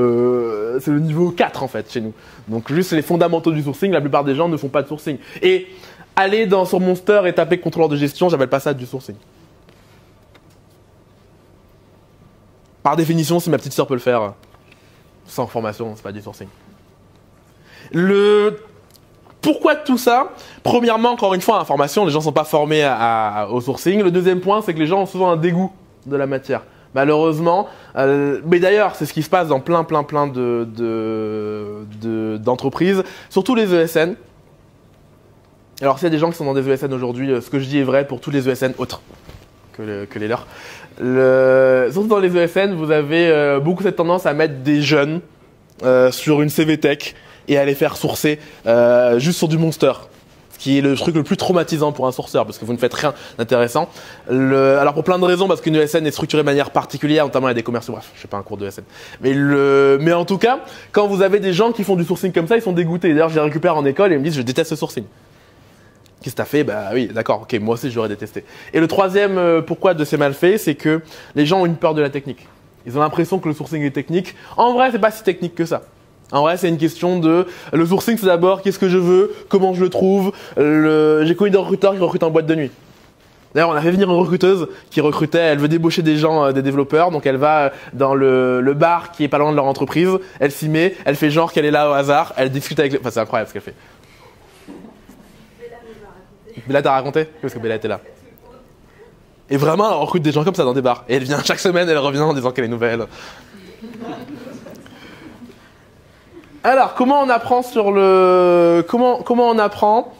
c'est le niveau 4, en fait, chez nous. Donc, juste les fondamentaux du sourcing, la plupart des gens ne font pas de sourcing. Et aller sur Monster et taper contrôleur de gestion, j'appelle pas ça du sourcing. Par définition, si ma petite sœur peut le faire sans formation, c'est pas du sourcing. Le Pourquoi tout ça? Premièrement, encore une fois, information, les gens ne sont pas formés au sourcing. Le deuxième point, c'est que les gens ont souvent un dégoût de la matière. Malheureusement, mais d'ailleurs, c'est ce qui se passe dans plein d'entreprises, surtout les ESN. Alors, s'il y a des gens qui sont dans des ESN aujourd'hui, ce que je dis est vrai pour tous les ESN autres que les leurs. Surtout dans les ESN, vous avez beaucoup cette tendance à mettre des jeunes sur une CVTech et à les faire sourcer juste sur du Monster. Ce qui est le truc le plus traumatisant pour un sourceur, parce que vous ne faites rien d'intéressant. Alors pour plein de raisons, parce qu'une ESN est structurée de manière particulière, notamment il y a des commerciaux, bref, je fais pas un cours de ESN. Mais en tout cas, quand vous avez des gens qui font du sourcing comme ça, ils sont dégoûtés. D'ailleurs, je les récupère en école et ils me disent, je déteste ce sourcing. Qu'est-ce que t'as fait? Bah oui, d'accord, ok, moi aussi j'aurais détesté. Et le troisième pourquoi de ces malfaits, c'est que les gens ont une peur de la technique. Ils ont l'impression que le sourcing est technique. En vrai, c'est pas si technique que ça. En vrai, c'est une question de le sourcing, c'est d'abord qu'est-ce que je veux, comment je le trouve. J'ai connu des recruteurs qui recrutent en boîte de nuit. D'ailleurs, on a fait venir une recruteuse qui recrutait, elle veut débaucher des gens, des développeurs, donc elle va dans le bar qui est pas loin de leur entreprise, elle s'y met, elle fait genre qu'elle est là au hasard, elle discute avec enfin, c'est incroyable ce qu'elle fait. Bella t'a raconté? Parce que Bella était là. Et vraiment, elle recrute des gens comme ça dans des bars. Et elle vient chaque semaine, elle revient en disant qu'elle est nouvelle. Alors, comment on apprend sur le... Comment on apprend?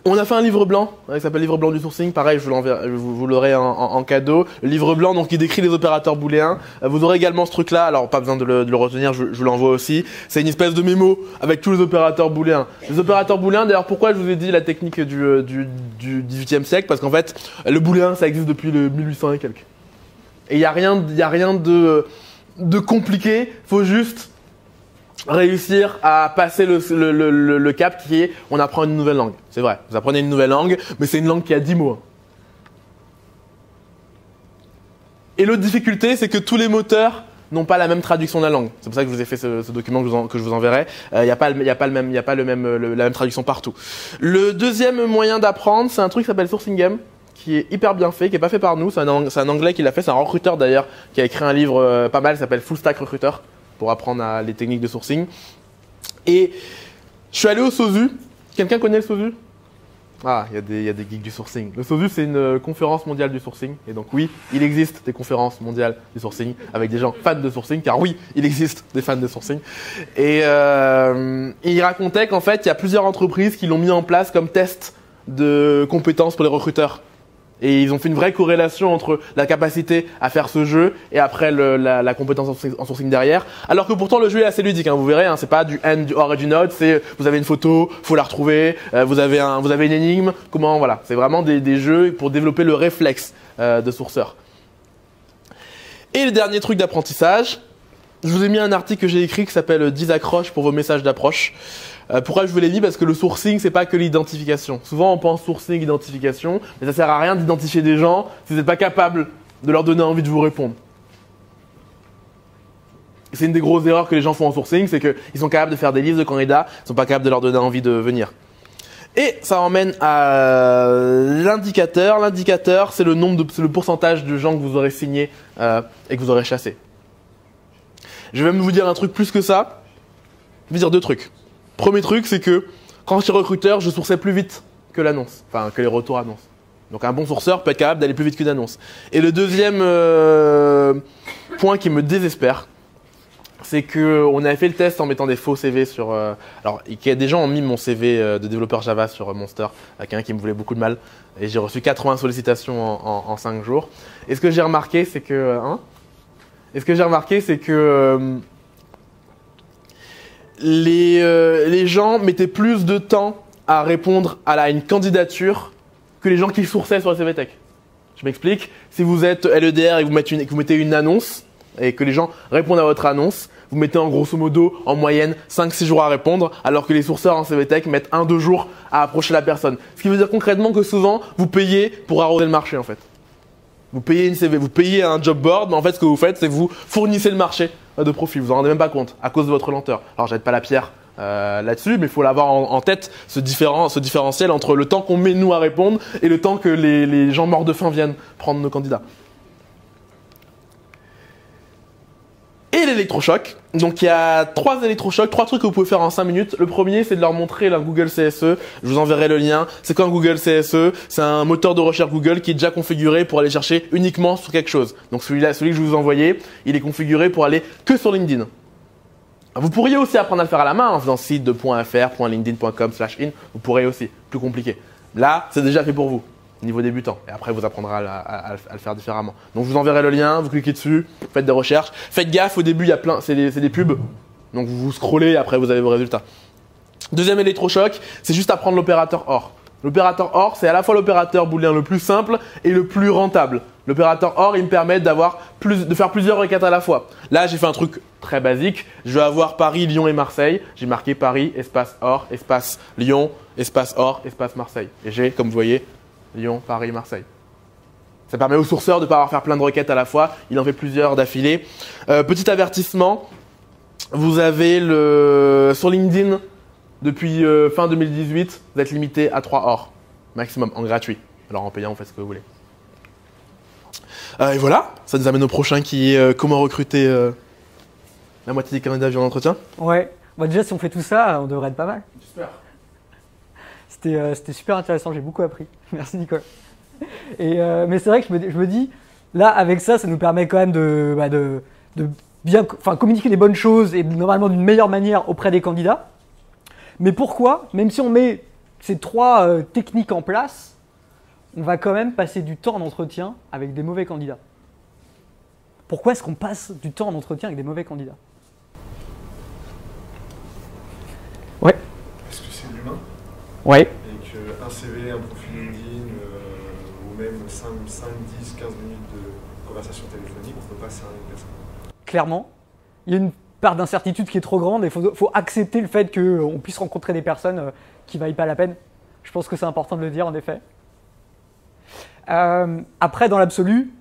On a fait un livre blanc, qui s'appelle Livre blanc du sourcing. Pareil, vous l'aurez en cadeau. Le livre blanc, donc, qui décrit les opérateurs booléens. Vous aurez également ce truc-là. Alors, pas besoin de le retenir, je vous l'envoie aussi. C'est une espèce de mémo avec tous les opérateurs booléens. Les opérateurs booléens, d'ailleurs, pourquoi je vous ai dit la technique du 18e siècle? Parce qu'en fait, le booléen, ça existe depuis le 1800 et quelques. Et il y a rien de compliqué. Faut juste réussir à passer le cap qui est on apprend une nouvelle langue. C'est vrai, vous apprenez une nouvelle langue, mais c'est une langue qui a 10 mots. Et l'autre difficulté, c'est que tous les moteurs n'ont pas la même traduction de la langue. C'est pour ça que je vous ai fait ce document que je vous enverrai. Il n'y a pas la même traduction partout. Le deuxième moyen d'apprendre, c'est un truc qui s'appelle Sourcing Game, qui est hyper bien fait, qui est pas fait par nous. C'est un Anglais qui l'a fait, c'est un recruteur d'ailleurs, qui a écrit un livre pas mal, qui s'appelle Full Stack Recruiter, pour apprendre les techniques de sourcing. Et je suis allé au SOSU. Quelqu'un connaît le SOSU? Ah, il y a des geeks du sourcing. Le SOSU, c'est une conférence mondiale du sourcing. Et donc oui, il existe des conférences mondiales du sourcing avec des gens fans de sourcing, car oui, il existe des fans de sourcing. Et il racontait qu'en fait, il y a plusieurs entreprises qui l'ont mis en place comme test de compétences pour les recruteurs. Et ils ont fait une vraie corrélation entre la capacité à faire ce jeu et après la compétence en sourcing derrière. Alors que pourtant le jeu est assez ludique, hein, vous verrez, hein, c'est pas du end, du or et du not, c'est vous avez une photo, faut la retrouver, vous avez une énigme, comment voilà, c'est vraiment des jeux pour développer le réflexe de sourceur. Et le dernier truc d'apprentissage, je vous ai mis un article que j'ai écrit qui s'appelle 10 accroches pour vos messages d'approche. Pourquoi je vous l'ai mis? Parce que le sourcing, c'est pas que l'identification. Souvent, on pense sourcing, identification, mais ça sert à rien d'identifier des gens si vous n'êtes pas capable de leur donner envie de vous répondre. C'est une des grosses erreurs que les gens font en sourcing, c'est qu'ils sont capables de faire des listes de candidats, ils sont pas capables de leur donner envie de venir. Et ça emmène à l'indicateur. L'indicateur, c'est le pourcentage de gens que vous aurez signé et que vous aurez chassé. Je vais même vous dire un truc plus que ça. Je vais dire deux trucs. Premier truc, c'est que quand je suis recruteur, je sourçais plus vite que l'annonce, enfin que les retours annonces. Donc un bon sourceur peut être capable d'aller plus vite qu'une annonce. Et le deuxième point qui me désespère, c'est que on avait fait le test en mettant des faux CV sur. Alors, des gens ont mis mon CV de développeur Java sur Monster, quelqu'un qui me voulait beaucoup de mal, et j'ai reçu 80 sollicitations en 5 jours. Et ce que j'ai remarqué, c'est que les gens mettaient plus de temps à répondre à une candidature que les gens qui sourçaient sur la CVTech. Je m'explique. Si vous êtes LEDR et que vous mettez une annonce et que les gens répondent à votre annonce, vous mettez en grosso modo en moyenne 5-6 jours à répondre, alors que les sourceurs en CVTech mettent 1-2 jours à approcher la personne. Ce qui veut dire concrètement que souvent, vous payez pour arroser le marché en fait. Vous payez une CV, vous payez un job board, mais en fait ce que vous faites, c'est que vous fournissez le marché de profil. Vous en rendez même pas compte à cause de votre lenteur. Alors je jette pas la pierre là-dessus, mais il faut l'avoir en tête, ce différentiel entre le temps qu'on met nous à répondre et le temps que les gens morts de faim viennent prendre nos candidats. Et l'électrochoc. Donc il y a 3 électrochocs, 3 trucs que vous pouvez faire en 5 minutes. Le premier, c'est de leur montrer leur Google CSE. Je vous enverrai le lien. C'est quoi un Google CSE? C'est un moteur de recherche Google qui est déjà configuré pour aller chercher uniquement sur quelque chose. Donc celui-là, celui que je vous ai envoyé, il est configuré pour aller que sur LinkedIn. Vous pourriez aussi apprendre à le faire à la main en faisant site de .fr, .linkedin.com/in. Vous pourrez aussi, plus compliqué. Là, c'est déjà fait pour vous, niveau débutant. Et après, vous apprendrez à le faire différemment. Donc, je vous enverrai le lien, vous cliquez dessus, faites des recherches. Faites gaffe, au début, il y a plein, c'est des pubs. Donc, vous scrollez et après, vous avez vos résultats. Deuxième électrochoc, c'est juste apprendre l'opérateur OR. L'opérateur OR, c'est à la fois l'opérateur booléen le plus simple et le plus rentable. L'opérateur OR, il me permet de faire plusieurs requêtes à la fois. Là, j'ai fait un truc très basique. Je vais avoir Paris, Lyon et Marseille. J'ai marqué Paris, espace OR, espace Lyon, espace OR, espace Marseille. Et j'ai, comme vous voyez, Lyon, Paris, Marseille. Ça permet au sourceur de ne pas avoir à faire plein de requêtes à la fois. Il en fait plusieurs d'affilée. Petit avertissement, vous avez sur LinkedIn, depuis fin 2018, vous êtes limité à 3 OR maximum en gratuit. Alors en payant, vous faites ce que vous voulez. Et voilà, ça nous amène au prochain qui est comment recruter la moitié des candidats en entretien. Ouais, bah déjà si on fait tout ça, on devrait être pas mal. J'espère. C'était super intéressant, j'ai beaucoup appris. Merci Nicolas. Mais c'est vrai que je me dis, là avec ça, ça nous permet quand même de bien communiquer les bonnes choses et normalement d'une meilleure manière auprès des candidats. Mais pourquoi, même si on met ces 3 techniques en place, on va quand même passer du temps en entretien avec des mauvais candidats? Pourquoi est-ce qu'on passe du temps en entretien avec des mauvais candidats? Ouais. Parce que c'est l'humain. Ouais. Et qu'un CV, un profil LinkedIn, ou même 5, 10, 15 minutes de conversation téléphonique, on ne peut pas servir une personne. Clairement, il y a une part d'incertitude qui est trop grande et il faut accepter le fait qu'on puisse rencontrer des personnes qui ne valent pas la peine. Je pense que c'est important de le dire en effet. Après, dans l'absolu,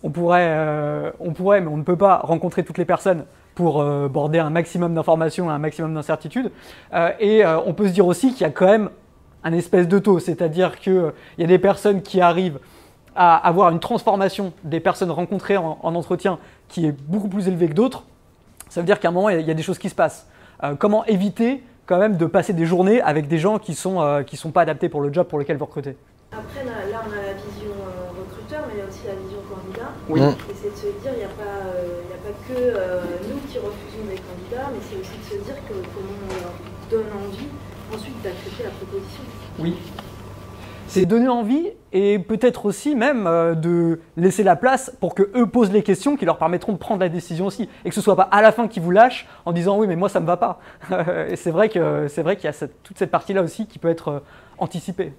on pourrait, mais on ne peut pas rencontrer toutes les personnes pour border un maximum d'informations et un maximum d'incertitudes. On peut se dire aussi qu'il y a quand même un espèce de taux, c'est-à-dire qu'il y a des personnes qui arrivent à avoir une transformation des personnes rencontrées en entretien qui est beaucoup plus élevée que d'autres. Ça veut dire qu'à un moment, il y a des choses qui se passent. Comment éviter quand même de passer des journées avec des gens qui sont pas adaptés pour le job pour lequel vous recrutez? Après, là, on a la vision recruteur, mais il y a aussi la vision candidat. Oui. Et c'est de se dire, il n'y a pas que nous qui refusons des candidats, mais c'est aussi de se dire que comment on leur donne envie ensuite d'accepter la proposition. Oui. C'est donner envie et peut-être aussi même de laisser la place pour qu'eux posent les questions qui leur permettront de prendre la décision aussi. Et que ce ne soit pas à la fin qu'ils vous lâchent en disant « oui, mais moi, ça ne me va pas ». Et c'est vrai qu'il y a toute cette partie-là aussi qui peut être anticipée.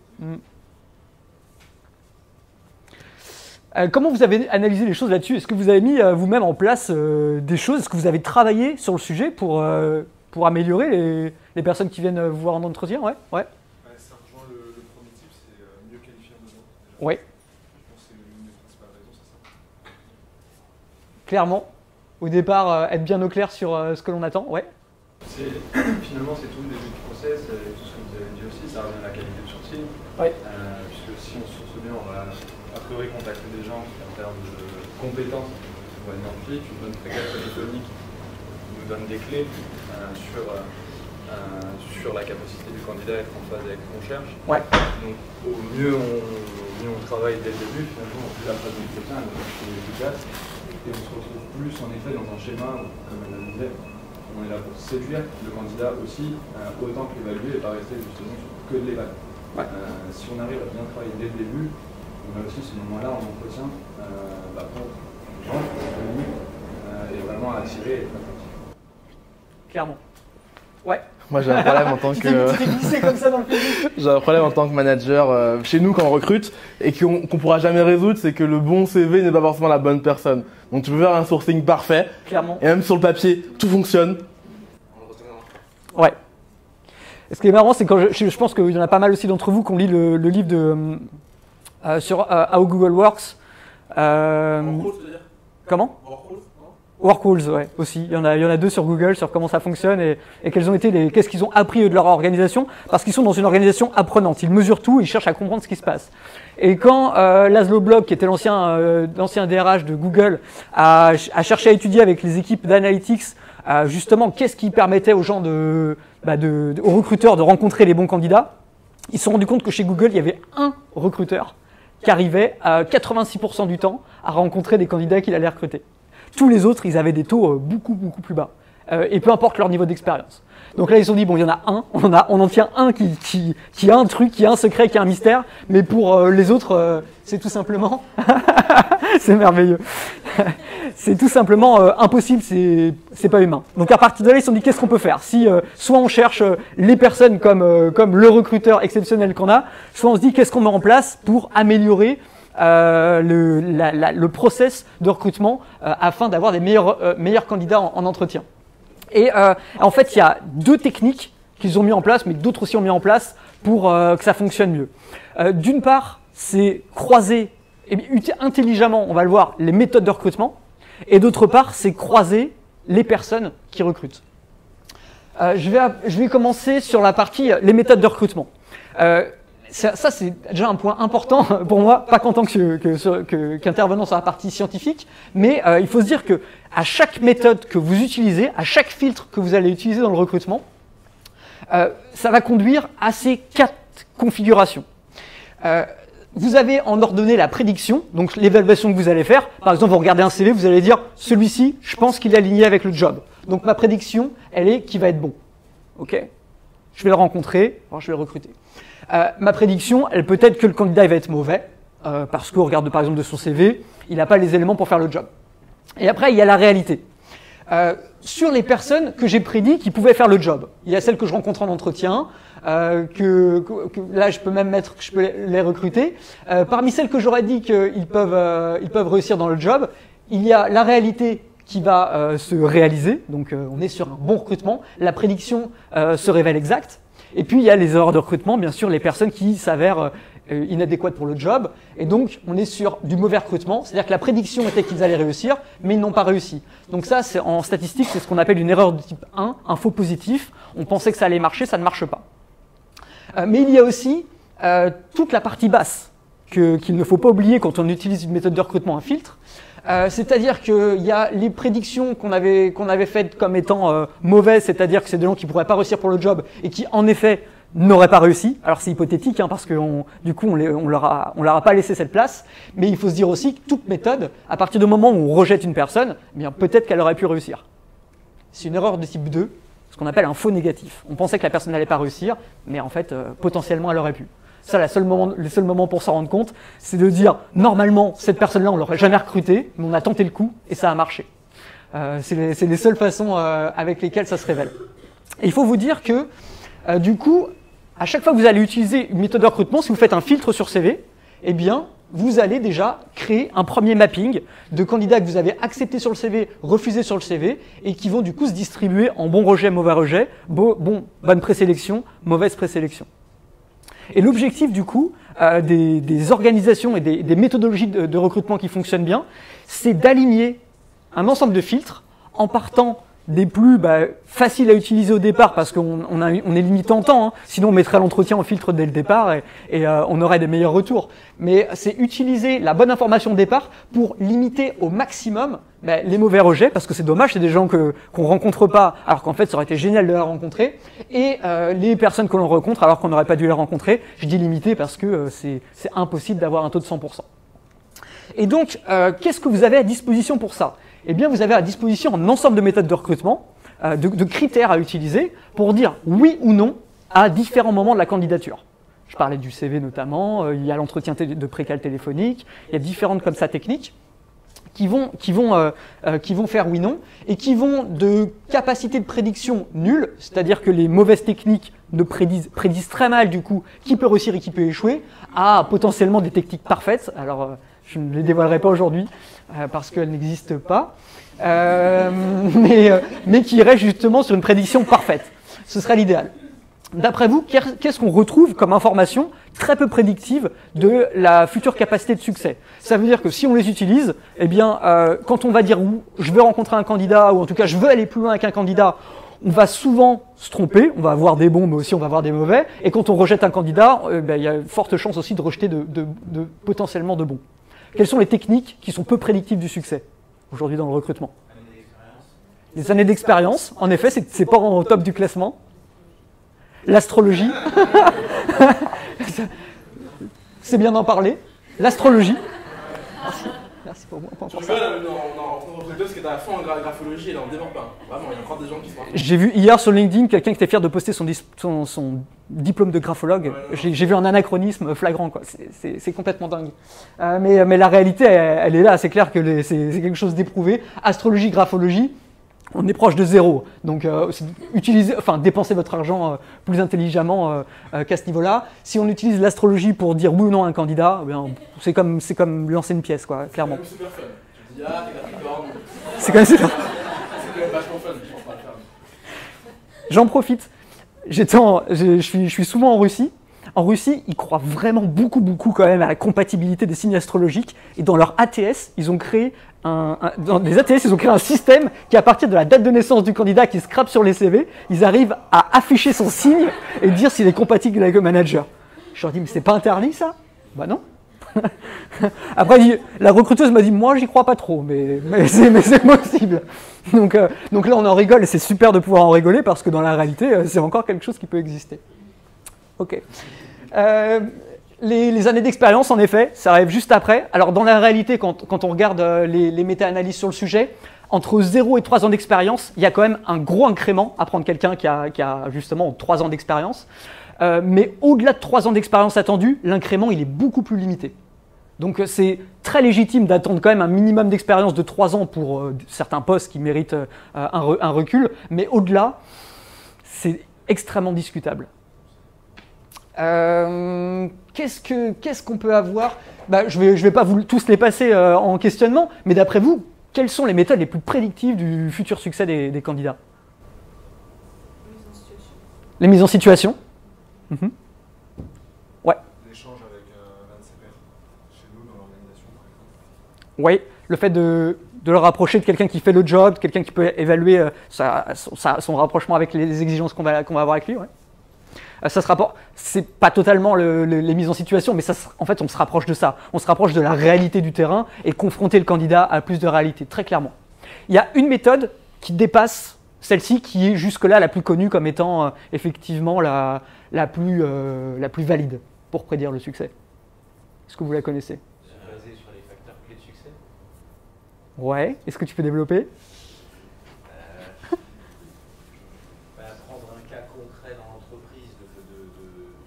Comment vous avez analysé les choses là-dessus? Est-ce que vous avez mis vous-même en place des choses? Est-ce que vous avez travaillé sur le sujet pour améliorer les personnes qui viennent vous voir en entretien? Ouais. Ça rejoint le premier type, c'est mieux qualifier un besoin. Ouais. Je pense que c'est une des principales raisons, c'est ça. Clairement. Au départ, être bien au clair sur ce que l'on attend. Ouais. Finalement, c'est tout le début du process, et tout ce que vous avez dit aussi, ça revient à la qualité de sourcing. Ouais. Puisque si on source bien, on va a priori contacter des gens qui, en termes de compétences, vont être identifiés. Une bonne fréquence téléphonique nous donne des clés sur la capacité du candidat à être en phase avec ce qu'on cherche. Ouais. Donc, au mieux on travaille dès le début, finalement, au plus la phase d'entretien est efficace. Et on se retrouve plus en effet dans un schéma où, comme elle le disait, on est là pour séduire le candidat aussi, autant que l'évaluer et pas rester justement sur que de l'évaluer. Ouais. Si on arrive à bien travailler dès le début, on a aussi ce moment-là en entretien pour les gens et vraiment à attirer et être attentif. Clairement. Ouais. Moi j'ai un problème en tant que. Tu t'es glissé comme ça dans le public. J'ai un problème en tant que manager chez nous quand on recrute et qu'on pourra jamais résoudre, c'est que le bon CV n'est pas forcément la bonne personne. Donc tu peux faire un sourcing parfait. Clairement. Et même sur le papier, tout fonctionne. Ouais. Et ce qui est marrant, c'est quand je pense qu'il y en a pas mal aussi d'entre vous qui ont lu le livre de sur How Google Works. Comment? Workwalls, ouais, aussi. Il y en a 2 sur Google sur comment ça fonctionne et quels ont été qu'est-ce qu'ils ont appris eux de leur organisation, parce qu'ils sont dans une organisation apprenante. Ils mesurent tout, ils cherchent à comprendre ce qui se passe. Et quand Laszlo Bock, qui était l'ancien DRH de Google, a cherché à étudier avec les équipes d'analytics justement qu'est-ce qui permettait aux gens aux recruteurs de rencontrer les bons candidats, ils se sont rendus compte que chez Google, il y avait un recruteur qui arrivait à 86% du temps à rencontrer des candidats qu'il allait recruter. Tous les autres, ils avaient des taux beaucoup plus bas, et peu importe leur niveau d'expérience. Donc là, ils se sont dit, bon, il y en a un, on en tient un qui a un truc, qui a un secret, qui a un mystère, mais pour les autres, c'est tout simplement... c'est merveilleux. C'est tout simplement impossible, c'est pas humain. Donc à partir de là, ils se sont dit, qu'est-ce qu'on peut faire? Si soit on cherche les personnes comme le recruteur exceptionnel qu'on a, soit on se dit, qu'est-ce qu'on met en place pour améliorer le process de recrutement afin d'avoir des meilleurs candidats en entretien. Et en fait, il y a 2 techniques qu'ils ont mis en place, mais d'autres aussi ont mis en place pour que ça fonctionne mieux. D'une part, c'est croiser intelligemment, on va le voir, les méthodes de recrutement, et d'autre part, c'est croiser les personnes qui recrutent. Je vais commencer sur la partie les méthodes de recrutement. Ça c'est déjà un point important pour moi, pas qu'en tant qu'intervenant sur la partie scientifique, mais il faut se dire que à chaque méthode que vous utilisez, à chaque filtre que vous allez utiliser dans le recrutement, ça va conduire à ces 4 configurations. Vous avez en ordonnée la prédiction, donc l'évaluation que vous allez faire. Par exemple, vous regardez un CV, vous allez dire « celui-ci, je pense qu'il est aligné avec le job ». Donc ma prédiction, elle est qu'il va être bon. Ok ? Je vais le rencontrer, alors je vais le recruter. Ma prédiction, elle peut être que le candidat il va être mauvais, parce qu'on regarde par exemple de son CV, il n'a pas les éléments pour faire le job. Et après, il y a la réalité. Sur les personnes que j'ai prédit qui pouvaient faire le job, il y a celles que je rencontre en entretien, que là je peux même mettre que je peux les recruter. Parmi celles que j'aurais dit qu'ils peuvent réussir dans le job, il y a la réalité qui va se réaliser, donc on est sur un bon recrutement, la prédiction se révèle exacte. Et puis il y a les erreurs de recrutement, bien sûr, les personnes qui s'avèrent inadéquates pour le job, et donc on est sur du mauvais recrutement, c'est-à-dire que la prédiction était qu'ils allaient réussir, mais ils n'ont pas réussi. Donc ça, en statistique, c'est ce qu'on appelle une erreur de type 1, un faux positif. On pensait que ça allait marcher, ça ne marche pas. Mais il y a aussi toute la partie basse qu'il ne faut pas oublier quand on utilise une méthode de recrutement, un filtre. C'est-à-dire qu'il y a les prédictions qu'on avait faites comme étant mauvaises, c'est-à-dire que c'est des gens qui ne pourraient pas réussir pour le job et qui, en effet, n'auraient pas réussi. Alors c'est hypothétique, parce que du coup, on leur a pas laissé cette place. Mais il faut se dire aussi que toute méthode, à partir du moment où on rejette une personne, eh bien peut-être qu'elle aurait pu réussir. C'est une erreur de type 2, ce qu'on appelle un faux négatif. On pensait que la personne n'allait pas réussir, mais en fait, potentiellement, elle aurait pu. Ça, le seul moment pour s'en rendre compte, c'est de dire, normalement, cette personne-là, on l'aurait jamais recrutée, mais on a tenté le coup et ça a marché. C'est les seules façons avec lesquelles ça se révèle. Et il faut vous dire que, du coup, à chaque fois que vous allez utiliser une méthode de recrutement, si vous faites un filtre sur CV, eh bien, vous allez déjà créer un premier mapping de candidats que vous avez acceptés sur le CV, refusés sur le CV, et qui vont du coup se distribuer en bon rejet, mauvais rejet, bonne présélection, mauvaise présélection. Et l'objectif du coup des organisations et des méthodologies de recrutement qui fonctionnent bien, c'est d'aligner un ensemble de filtres en partant des plus faciles à utiliser au départ parce qu'on est limité en temps, sinon on mettrait l'entretien en filtre dès le départ et on aurait des meilleurs retours. Mais c'est utiliser la bonne information au départ pour limiter au maximum les mauvais rejets, parce que c'est dommage, c'est des gens qu'on rencontre pas, alors qu'en fait ça aurait été génial de les rencontrer, et les personnes que l'on rencontre alors qu'on n'aurait pas dû les rencontrer. Je dis limiter parce que c'est impossible d'avoir un taux de 100%. Et donc, qu'est-ce que vous avez à disposition pour ça ? Eh bien, vous avez à disposition un ensemble de méthodes de recrutement, de critères à utiliser pour dire oui ou non à différents moments de la candidature. Je parlais du CV notamment, il y a l'entretien de précal téléphonique, il y a différentes comme ça techniques qui vont faire oui/non et qui vont de capacité de prédiction nulle, c'est-à-dire que les mauvaises techniques prédisent très mal du coup qui peut réussir et qui peut échouer, à potentiellement des techniques parfaites. Alors je ne les dévoilerai pas aujourd'hui parce qu'elles n'existent pas, mais qui iraient justement sur une prédiction parfaite. Ce serait l'idéal. D'après vous, qu'est-ce qu'on retrouve comme information très peu prédictives de la future capacité de succès. Ça veut dire que si on les utilise, eh bien, quand on va dire je veux rencontrer un candidat, ou en tout cas je veux aller plus loin avec un candidat, on va souvent se tromper, on va avoir des bons, mais aussi on va avoir des mauvais, et quand on rejette un candidat, il y a forte chance aussi de rejeter potentiellement de bons. Quelles sont les techniques qui sont peu prédictives du succès aujourd'hui dans le recrutement? Les années d'expérience, en effet, c'est pas au top du classement. L'astrologie, c'est bien d'en parler. L'astrologie. Merci pour moi. Tu rigoles, on en rencontre deux parce que t'as à fond en graphologie et là on démarre pas. Vraiment, il y a encore des gens qui sont. J'ai vu hier sur LinkedIn quelqu'un qui était fier de poster son diplôme de graphologue. Ouais, j'ai vu un anachronisme flagrant, quoi. C'est complètement dingue. Mais la réalité, elle est là. C'est clair que c'est quelque chose d'éprouvé. Astrologie, graphologie, on est proche de zéro. Donc, dépensez votre argent plus intelligemment qu'à ce niveau-là. Si on utilise l'astrologie pour dire oui ou non à un candidat, c'est comme lancer une pièce, quoi, clairement. C'est quand même super fun. Tu te dis, ah, t'es Capricorne. C'est quand même super. C'est quand même vachement fun, je pense pas le faire. J'en profite. Je suis souvent en Russie. En Russie, ils croient vraiment beaucoup quand même à la compatibilité des signes astrologiques. Et dans leur ATS, ils ont créé dans les ATS, ils ont créé un système qui, à partir de la date de naissance du candidat qui scrape sur les CV, ils arrivent à afficher son signe et dire s'il est compatible avec le manager. Je leur dis, mais c'est pas interdit ça? Bah non. Après, la recruteuse m'a dit, moi j'y crois pas trop, mais c'est possible. Donc là on en rigole et c'est super de pouvoir en rigoler parce que dans la réalité, c'est encore quelque chose qui peut exister. Ok. Les années d'expérience, en effet, ça arrive juste après. Alors dans la réalité, quand on regarde les méta-analyses sur le sujet, entre 0 et 3 ans d'expérience, il y a quand même un gros incrément à prendre quelqu'un qui a justement 3 ans d'expérience. Mais au-delà de 3 ans d'expérience attendue, l'incrément il est beaucoup plus limité. Donc c'est très légitime d'attendre quand même un minimum d'expérience de 3 ans pour certains postes qui méritent un recul, mais au-delà, c'est extrêmement discutable. Qu'est-ce qu'on peut avoir? Je vais pas vous tous les passer en questionnement, mais d'après vous, quelles sont les méthodes les plus prédictives du futur succès des candidats? Les mises en situation. Mm-hmm. Ouais. L'échange avec l'un de ses pairs, chez nous, dans l'organisation, par exemple. Oui, le fait de le rapprocher de quelqu'un qui fait le job, quelqu'un qui peut évaluer son rapprochement avec les exigences qu'on va avoir avec lui. Ouais. Ça se rapporte, c'est pas totalement les mises en situation, mais en fait, on se rapproche de ça. On se rapproche de la réalité du terrain et confronter le candidat à plus de réalité, très clairement. Il y a une méthode qui dépasse celle-ci, qui est jusque-là la plus connue comme étant effectivement la plus valide pour prédire le succès. Est-ce que vous la connaissez? Basé sur les facteurs clés de succès. Ouais. Est-ce que tu peux développer? Prendre un cas concret dans l'entreprise de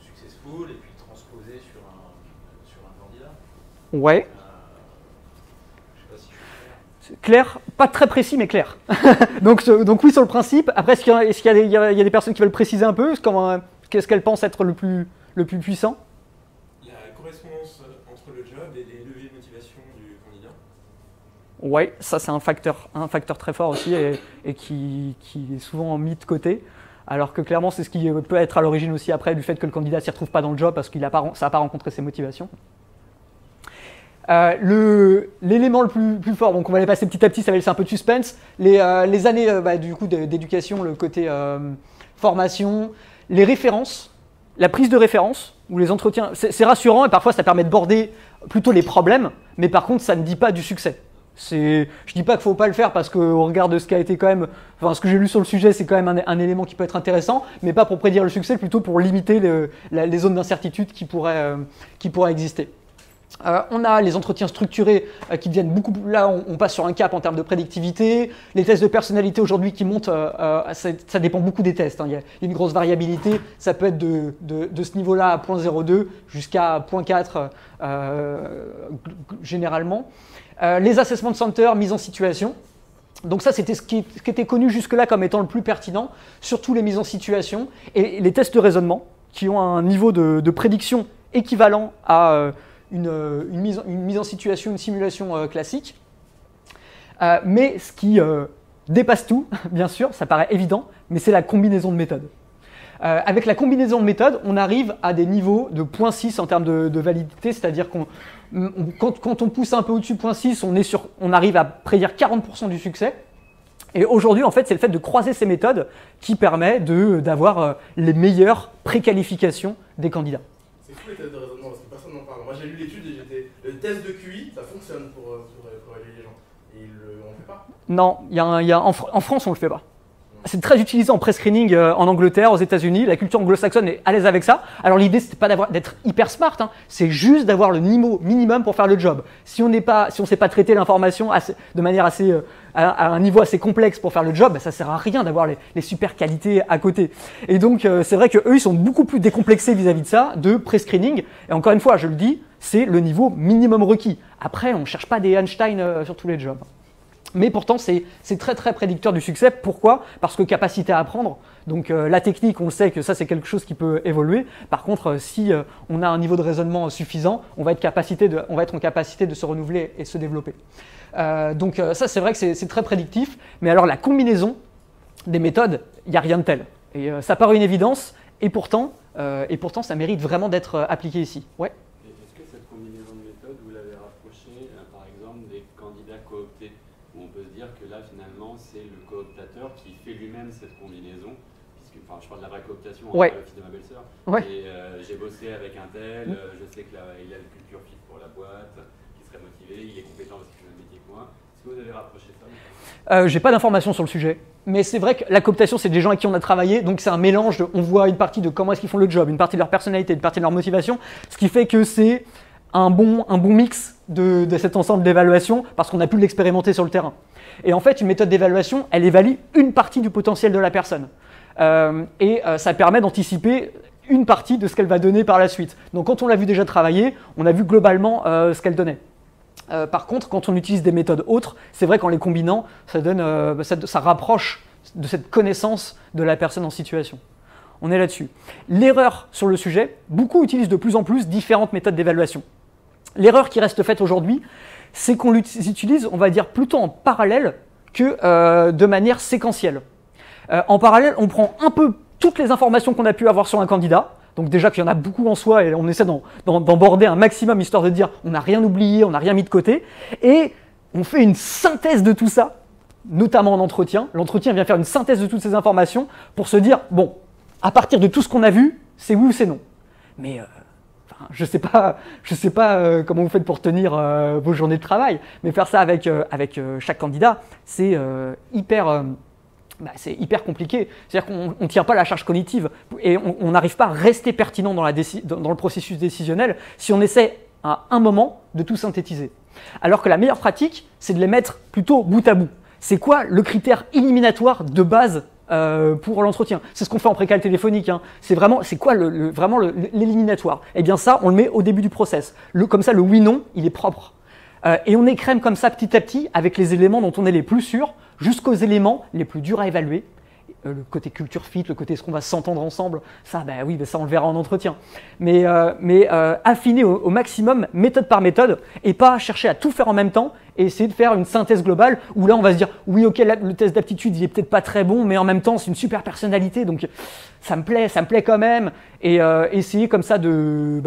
successful et puis transposer sur un candidat. Ouais. Je sais pas si je suis clair. Clair, pas très précis, mais clair. donc oui, sur le principe. Après, est-ce qu'il y a des personnes qui veulent préciser un peu qu'est-ce qu'elles pensent être le plus puissant? La correspondance entre le job et les leviers de motivation du candidat. Ouais, ça c'est un facteur très fort aussi et qui est souvent mis de côté. Alors que clairement, c'est ce qui peut être à l'origine aussi après du fait que le candidat ne s'y retrouve pas dans le job parce qu'il ça n'a pas rencontré ses motivations. L'élément le plus fort, donc on va les passer petit à petit, ça va laisser un peu de suspense. Les années du coup d'éducation, le côté formation, les références, la prise de référence ou les entretiens, c'est rassurant et parfois ça permet de border plutôt les problèmes, mais par contre ça ne dit pas du succès. Je dis pas qu'il faut pas le faire parce qu'au regard de ce qui a été quand même, enfin ce que j'ai lu sur le sujet, c'est quand même un élément qui peut être intéressant, mais pas pour prédire le succès, plutôt pour limiter les zones d'incertitude qui pourraient exister. On a les entretiens structurés qui deviennent beaucoup plus... Là, on passe sur un cap en termes de prédictivité. Les tests de personnalité aujourd'hui qui montent, ça dépend beaucoup des tests. Hein. Il y a une grosse variabilité. Ça peut être de ce niveau-là à 0.02 jusqu'à 0.4 généralement. Les assessment centers, mise en situation. Donc ça, c'était ce qui était connu jusque-là comme étant le plus pertinent, surtout les mises en situation. Et les tests de raisonnement qui ont un niveau de prédiction équivalent à... Une mise en situation, une simulation classique. Mais ce qui dépasse tout, bien sûr, ça paraît évident, mais c'est la combinaison de méthodes. Avec la combinaison de méthodes, on arrive à des niveaux de 0.6 en termes de validité, c'est-à-dire quand on pousse un peu au-dessus de 0.6, on arrive à prédire 40% du succès. Et aujourd'hui, en fait, c'est le fait de croiser ces méthodes qui permet d'avoir les meilleures préqualifications des candidats. C'est fou les tests de raisonnement parce que personne n'en parle. Moi j'ai lu l'étude et le test de QI, ça fonctionne pour évaluer les gens. Et on ne fait pas. Non, en France, on ne le fait pas. C'est très utilisé en pré-screening en Angleterre, aux États-Unis. La culture anglo-saxonne est à l'aise avec ça. Alors l'idée, c'est pas d'être hyper smart, hein. C'est juste d'avoir le niveau minimum pour faire le job. Si on ne sait pas traiter l'information de manière à un niveau assez complexe pour faire le job, ça sert à rien d'avoir les super qualités à côté. Et donc c'est vrai qu'eux, ils sont beaucoup plus décomplexés vis-à-vis de ça, de pré-screening. Et encore une fois, je le dis, c'est le niveau minimum requis. Après, on ne cherche pas des Einstein sur tous les jobs. Mais pourtant, c'est très très prédicteur du succès. Pourquoi? Parce que capacité à apprendre. Donc la technique, on le sait que ça c'est quelque chose qui peut évoluer. Par contre, si on a un niveau de raisonnement suffisant, on va être en capacité de se renouveler et se développer. Donc ça c'est vrai que c'est très prédictif. Mais alors la combinaison des méthodes, il n'y a rien de tel. Et ça paraît une évidence. Et pourtant, ça mérite vraiment d'être appliqué ici. Ouais. Est-ce que cette combinaison de méthodes, vous l'avez rapprochée, par exemple, des candidats cooptés? Où on peut se dire que là, finalement, c'est le cooptateur qui fait lui-même cette combinaison. Puisque, enfin, je parle de la vraie cooptation, ouais. Le fils de ma belle-sœur. Ouais. Et j'ai bossé avec un tel, je sais qu'il a le culture fit pour la boîte, qu'il serait motivé, il est compétent parce qu'il fait le même métier que moi. Est-ce que vous avez rapproché ça? J'ai pas d'informations sur le sujet. Mais c'est vrai que la cooptation, c'est des gens avec qui on a travaillé, donc c'est un mélange on voit une partie de comment est-ce qu'ils font le job, une partie de leur personnalité, une partie de leur motivation, ce qui fait que c'est un bon mix de cet ensemble d'évaluations parce qu'on a pu l'expérimenter sur le terrain. Et en fait, une méthode d'évaluation, elle évalue une partie du potentiel de la personne. Ça permet d'anticiper une partie de ce qu'elle va donner par la suite. Donc quand on l'a vu déjà travailler, on a vu globalement ce qu'elle donnait. Par contre, quand on utilise des méthodes autres, c'est vrai qu'en les combinant, ça rapproche de cette connaissance de la personne en situation. On est là-dessus. L'erreur sur le sujet, beaucoup utilisent de plus en plus différentes méthodes d'évaluation. L'erreur qui reste faite aujourd'hui, c'est qu'on les utilise, on va dire, plutôt en parallèle que de manière séquentielle. En parallèle, on prend un peu toutes les informations qu'on a pu avoir sur un candidat. Donc déjà qu'il y en a beaucoup en soi et on essaie d'en border un maximum histoire de dire on n'a rien oublié, on n'a rien mis de côté. Et on fait une synthèse de tout ça, notamment en entretien. L'entretien vient faire une synthèse de toutes ces informations pour se dire bon, à partir de tout ce qu'on a vu, c'est oui ou c'est non. Mais je sais pas comment vous faites pour tenir vos journées de travail, mais faire ça avec chaque candidat, c'est c'est hyper compliqué. C'est-à-dire qu'on ne tient pas la charge cognitive et on n'arrive pas à rester pertinent dans le processus décisionnel si on essaie à un moment de tout synthétiser. Alors que la meilleure pratique, c'est de les mettre plutôt bout à bout. C'est quoi le critère éliminatoire de base pour l'entretien? C'est ce qu'on fait en précal téléphonique. Hein. C'est quoi vraiment l'éliminatoire? Eh bien ça, on le met au début du process. Comme ça, le oui-non, il est propre. Et on écrème comme ça petit à petit avec les éléments dont on est les plus sûrs jusqu'aux éléments les plus durs à évaluer. Le côté culture fit, le côté est-ce qu'on va s'entendre ensemble, ça, ça on le verra en entretien. Mais affiner au maximum, méthode par méthode, et pas chercher à tout faire en même temps et essayer de faire une synthèse globale où là on va se dire oui ok le test d'aptitude il est peut-être pas très bon mais en même temps c'est une super personnalité donc ça me plaît quand même et essayer comme ça de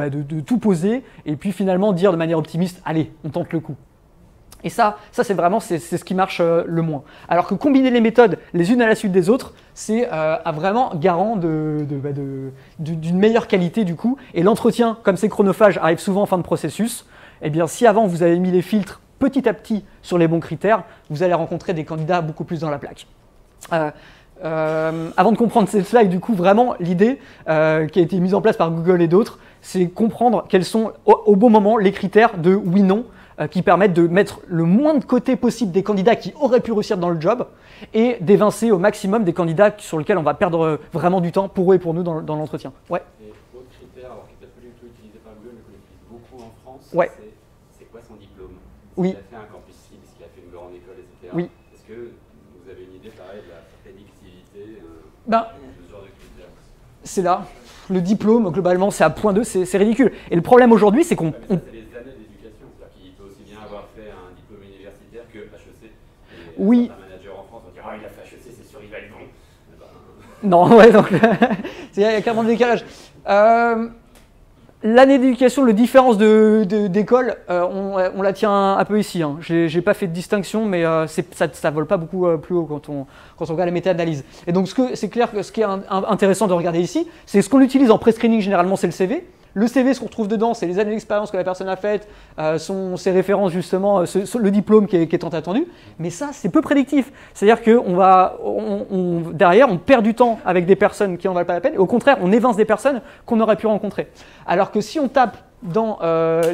tout poser et puis finalement dire de manière optimiste allez on tente le coup. Et ça c'est vraiment ce qui marche le moins. Alors que combiner les méthodes les unes à la suite des autres, c'est vraiment garant d'une meilleure qualité du coup. Et l'entretien, comme c'est chronophage, arrive souvent en fin de processus. Eh bien, si avant vous avez mis les filtres petit à petit sur les bons critères, vous allez rencontrer des candidats beaucoup plus dans la plaque. Avant de comprendre cette slide, du coup, vraiment l'idée qui a été mise en place par Google et d'autres, c'est comprendre quels sont au bon moment les critères de oui/non qui permettent de mettre le moins de côté possible des candidats qui auraient pu réussir dans le job et d'évincer au maximum des candidats sur lesquels on va perdre vraiment du temps pour eux et pour nous dans l'entretien. Ouais. Et autre critère, alors qui n'est peut-être pas du tout utilisé par Google, mais qu'on utilise beaucoup en France, ouais. C'est quoi son diplôme? Oui. Est-ce qu'il a fait un campus cible, est-ce qu'il a fait une grande école, etc. Oui. Est-ce que vous avez une idée pareil de la prédictivité de ce genre de critères? C'est là. Le diplôme, globalement, c'est à 0.2, c'est ridicule. Et le problème aujourd'hui, c'est qu'on... C'est les années d'éducation, c'est-à-dire qu'il peut aussi bien avoir fait un diplôme universitaire que HEC. Et oui. Un manager en France va dire « Ah, il a fait HEC, c'est sûr, il va être bon. » Non, ouais, donc Il y a clairement des décalages. L'année d'éducation, la différence d'école, on la tient un peu ici. Hein. J'ai pas fait de distinction, mais ça vole pas beaucoup plus haut quand on regarde les méta-analyses. Et donc, c'est clair que ce qui est intéressant de regarder ici, c'est ce qu'on utilise en pré-screening, généralement, c'est le CV. Le CV, ce qu'on retrouve dedans, c'est les années d'expérience que la personne a faites, ses références justement, le diplôme qui est tant attendu. Mais ça, c'est peu prédictif. C'est-à-dire que derrière, on perd du temps avec des personnes qui n'en valent pas la peine. Et au contraire, on évince des personnes qu'on aurait pu rencontrer. Alors que si on tape dans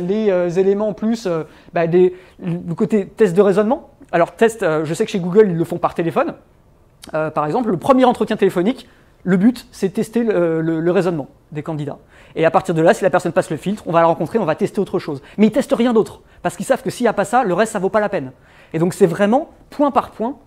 les éléments plus du côté test de raisonnement, alors test, je sais que chez Google, ils le font par téléphone. Par exemple, le premier entretien téléphonique, le but, c'est de tester le raisonnement des candidats. Et à partir de là, si la personne passe le filtre, on va la rencontrer, on va tester autre chose. Mais ils ne testent rien d'autre, parce qu'ils savent que s'il n'y a pas ça, le reste, ça ne vaut pas la peine. Et donc, c'est vraiment, point par point,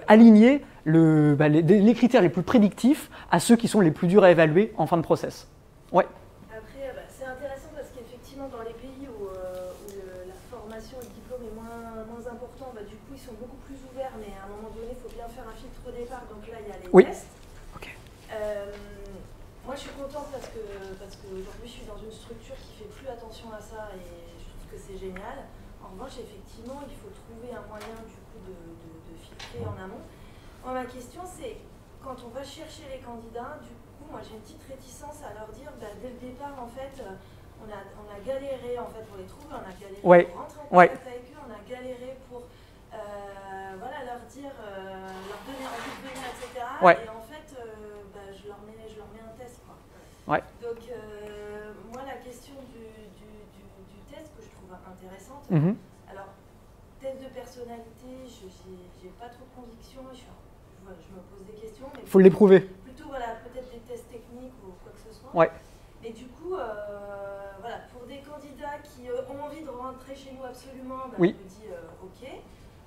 aligner les critères les plus prédictifs à ceux qui sont les plus durs à évaluer en fin de process. Ouais. Après, c'est intéressant parce qu'effectivement, dans les pays où la formation et le diplôme est moins important, du coup, ils sont beaucoup plus ouverts, mais à un moment donné, il faut bien faire un filtre au départ. Donc là, il y a les tests. Okay. Moi, je suis contente parce qu'aujourd'hui, je suis dans une structure qui fait plus attention à ça et je trouve que c'est génial. En revanche, effectivement, il faut trouver un moyen du coup de filtrer en amont. Moi, ma question, c'est quand on va chercher les candidats, du coup, moi, j'ai une petite réticence à leur dire, dès le départ, en fait, on a galéré en fait pour les trouver, on a galéré pour rentrer en contact avec eux, on a galéré pour leur dire, leur donner envie de venir, etc. Et en fait, je leur mets un test, quoi. Ouais. Donc, moi, la question du test que je trouve intéressante, alors, test de personnalité, j'ai pas trop de conviction, je me pose des questions. Il faut l'éprouver. Plutôt, peut-être des tests techniques ou quoi que ce soit. Ouais. Mais du coup, pour des candidats qui ont envie de rentrer chez nous absolument, je me dis OK.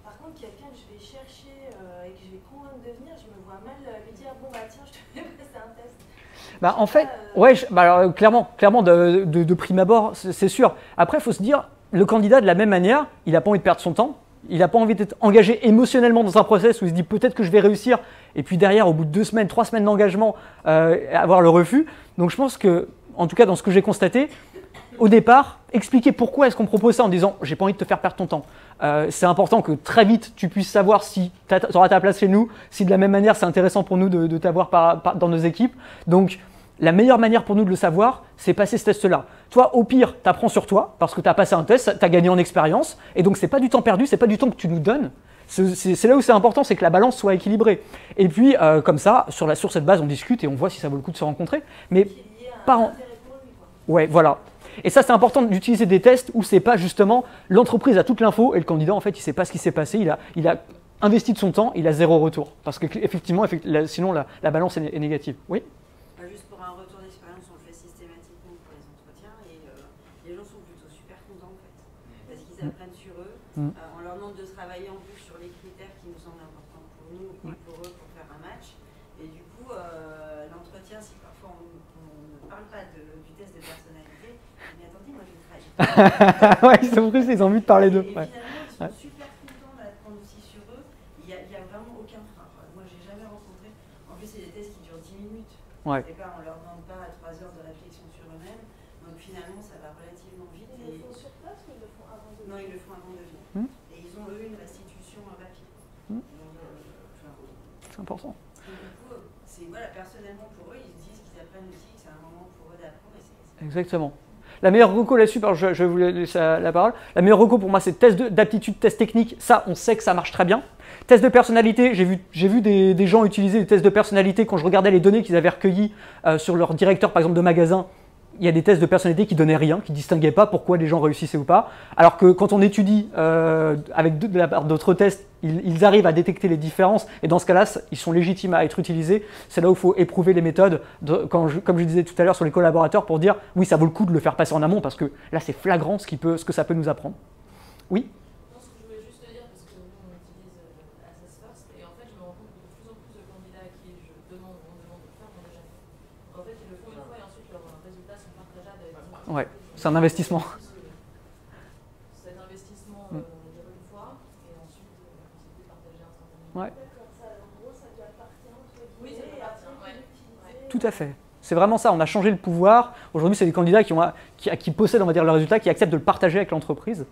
Par contre, quelqu'un que je vais chercher et que je vais convaincre de venir, je me vois mal lui dire bon tiens, je te fais passer un test. En fait, alors, clairement de prime abord, c'est sûr. Après, il faut se dire, le candidat de la même manière, il n'a pas envie de perdre son temps. Il n'a pas envie d'être engagé émotionnellement dans un process où il se dit peut-être que je vais réussir, et puis derrière, au bout de 2 semaines, 3 semaines d'engagement, avoir le refus. Donc je pense que, en tout cas dans ce que j'ai constaté, au départ, expliquer pourquoi est-ce qu'on propose ça en disant j'ai pas envie de te faire perdre ton temps. C'est important que très vite tu puisses savoir si tu auras ta place chez nous, si de la même manière c'est intéressant pour nous de t'avoir dans nos équipes. Donc la meilleure manière pour nous de le savoir, c'est passer ce test-là. Toi, au pire, tu apprends sur toi parce que tu as passé un test, tu as gagné en expérience, et donc c'est pas du temps perdu, c'est pas du temps que tu nous donnes. C'est là où c'est important, c'est que la balance soit équilibrée. Et puis, comme ça, sur cette base, on discute et on voit si ça vaut le coup de se rencontrer. Mais ouais, voilà. Et ça, c'est important d'utiliser des tests où c'est pas justement l'entreprise a toute l'info et le candidat, en fait, il sait pas ce qui s'est passé, il a investi de son temps, il a 0 retour. Parce que effectivement, sinon, la balance est négative. Oui. Juste pour un retour d'expérience, on le fait systématiquement pour les entretiens et les gens sont plutôt super contents en fait, parce qu'ils apprennent sur eux. On leur demande de travailler en plus sur les critères qui nous semblent importants pour nous et pour eux pour faire un match. Et du coup, l'entretien, si parfois on ne parle pas du test de personnalité, mais attendez, moi je travaille. Ouais, ils sont frustrés, ils ont envie de parler d'eux. Et finalement, ils sont super contents d'apprendre aussi sur eux. Il n'y a vraiment aucun frein. Moi, j'ai jamais rencontré. En plus, c'est des tests qui durent 10 minutes. Ouais. On ne leur demande pas 3 heures de réflexion sur eux-mêmes. Donc finalement, ça va relativement vite. Ils le font sur place ou ils le font avant de venir? Non, ils le font avant de venir. Et ils ont, eux, une restitution rapide. C'est important. Et du coup, personnellement, pour eux, ils se disent qu'ils apprennent aussi, que c'est un moment pour eux d'apprendre. Exactement. La meilleure reco là-dessus, je vais vous laisser la parole. La meilleure reco pour moi, c'est test d'aptitude, test technique. Ça, on sait que ça marche très bien. Test de personnalité, j'ai vu des gens utiliser des tests de personnalité quand je regardais les données qu'ils avaient recueilles sur leur directeur, par exemple, de magasin. Il y a des tests de personnalité qui donnaient rien, qui ne distinguaient pas pourquoi les gens réussissaient ou pas. Alors que quand on étudie avec de la part d'autres tests, ils arrivent à détecter les différences. Et dans ce cas-là, ils sont légitimes à être utilisés. C'est là où il faut éprouver les méthodes, comme je disais tout à l'heure sur les collaborateurs, pour dire oui, ça vaut le coup de le faire passer en amont parce que là, c'est flagrant ce que ça peut nous apprendre. Oui. Ouais, c'est un investissement. C'est un investissement une fois et ensuite c'est partagé instantanément. Ouais. En gros, ça lui appartient entre guillemets. Oui, ça lui appartient. tout à fait. C'est vraiment ça, on a changé le pouvoir. Aujourd'hui, c'est des candidats qui possèdent, on va dire, le résultat, qui acceptent de le partager avec l'entreprise,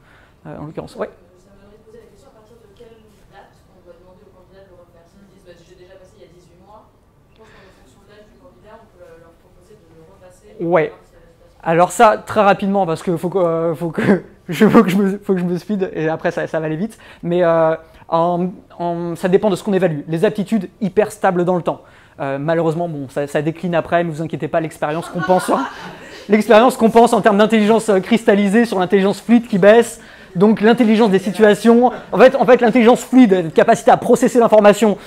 en l'occurrence. Ouais. Ça m'aimerait poser la question, à partir de quelle date on doit demander aux candidats de le refaire? S'ils disent j'ai déjà passé il y a 18 mois, je pense qu'en fonction de l'âge du candidat, on peut leur proposer de le repasser. Ouais. Alors ça, très rapidement, parce qu'il faut que je me speed, et après ça va aller vite. Mais ça dépend de ce qu'on évalue. Les aptitudes, hyper stables dans le temps. Malheureusement, bon, ça décline après, mais vous inquiétez pas, l'expérience compense. L'expérience compense en termes d'intelligence cristallisée sur l'intelligence fluide qui baisse. Donc l'intelligence des situations, en fait l'intelligence fluide, la capacité à processer l'information,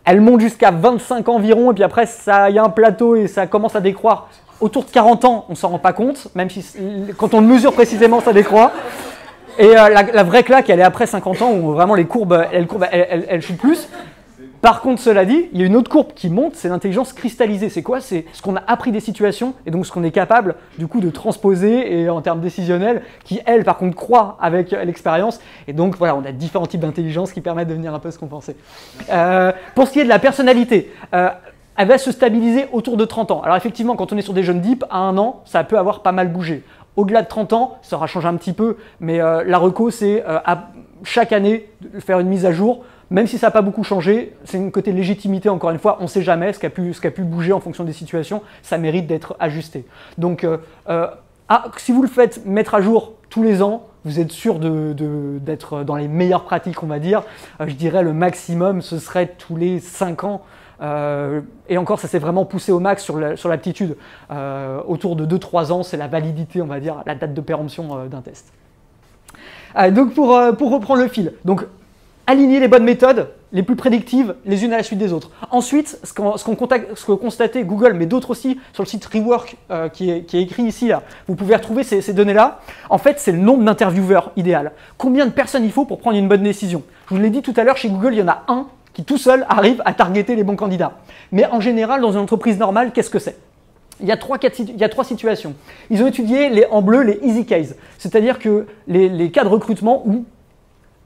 elle monte jusqu'à 25 environ, et puis après il y a un plateau et ça commence à décroître. Autour de 40 ans, on ne s'en rend pas compte, même si quand on le mesure précisément, ça décroît. Et la vraie claque, elle est après 50 ans, où vraiment les courbes, elles chutent plus. Par contre, cela dit, il y a une autre courbe qui monte, c'est l'intelligence cristallisée. C'est quoi? C'est ce qu'on a appris des situations et donc ce qu'on est capable du coup de transposer et en termes décisionnels, qui elle par contre croît avec l'expérience. Et donc voilà, on a différents types d'intelligence qui permettent de venir un peu se compenser. Pour ce qui est de la personnalité, elle va se stabiliser autour de 30 ans. Alors effectivement, quand on est sur des jeunes deep, à 1 an, ça peut avoir pas mal bougé. Au-delà de 30 ans, ça aura changé un petit peu, mais la reco, c'est chaque année de faire une mise à jour. Même si ça n'a pas beaucoup changé, c'est une côté légitimité, encore une fois, on ne sait jamais ce qui a pu bouger en fonction des situations, ça mérite d'être ajusté. Donc, si vous le faites mettre à jour tous les ans, vous êtes sûr d'être dans les meilleures pratiques, on va dire. Je dirais le maximum, ce serait tous les 5 ans. Et encore, ça s'est vraiment poussé au max sur l'aptitude. Autour de 2-3 ans, c'est la validité, on va dire, la date de péremption d'un test. Donc, pour reprendre le fil. Donc, aligner les bonnes méthodes, les plus prédictives, les unes à la suite des autres. Ensuite, ce que constatait Google, mais d'autres aussi, sur le site Rework qui est écrit ici, là, vous pouvez retrouver ces données-là. En fait, c'est le nombre d'intervieweurs idéal. Combien de personnes il faut pour prendre une bonne décision? Je vous l'ai dit tout à l'heure, chez Google, il y en a un qui tout seul arrive à targeter les bons candidats. Mais en général, dans une entreprise normale, qu'est-ce que c'est? Il y a 3 situations. Ils ont étudié en bleu les easy cases, c'est-à-dire que les cas de recrutement où,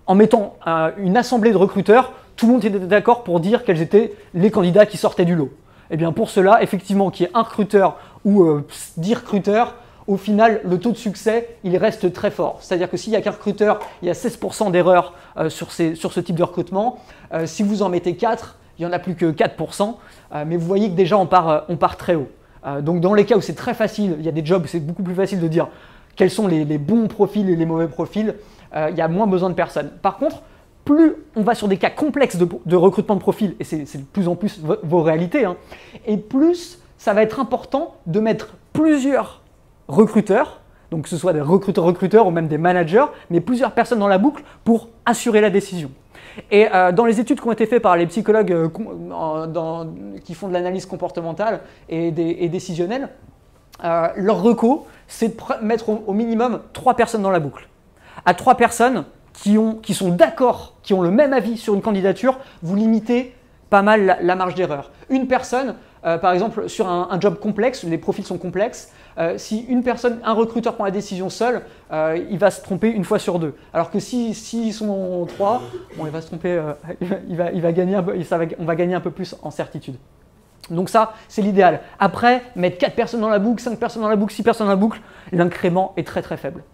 en mettant une assemblée de recruteurs, tout le monde était d'accord pour dire quels étaient les candidats qui sortaient du lot. Et bien pour cela, effectivement, qu'il y ait un recruteur ou 10 recruteurs, au final, le taux de succès, il reste très fort. C'est-à-dire que s'il n'y a qu'un recruteur, il y a 16% d'erreurs sur ce type de recrutement. Si vous en mettez 4, il n'y en a plus que 4%. Mais vous voyez que déjà, on part très haut. Donc dans les cas où c'est très facile, il y a des jobs où c'est beaucoup plus facile de dire quels sont les bons profils et les mauvais profils. Il y a moins besoin de personnes. Par contre, plus on va sur des cas complexes de recrutement de profil, et c'est de plus en plus vos réalités, hein, et plus ça va être important de mettre plusieurs recruteurs, donc que ce soit des recruteurs ou même des managers, mais plusieurs personnes dans la boucle pour assurer la décision. Et dans les études qui ont été faites par les psychologues qui font de l'analyse comportementale et décisionnelle, leur reco, c'est de mettre au minimum 3 personnes dans la boucle. À 3 personnes qui sont d'accord, qui ont le même avis sur une candidature, vous limitez pas mal la marge d'erreur. Une personne, par exemple, sur un job complexe, les profils sont complexes, si un recruteur prend la décision seul, il va se tromper une fois sur 2. Alors que s'ils sont 3, bon, il va se tromper, il va gagner on va gagner un peu plus en certitude. Donc ça, c'est l'idéal. Après, mettre 4 personnes dans la boucle, 5 personnes dans la boucle, 6 personnes dans la boucle, l'incrément est très très faible.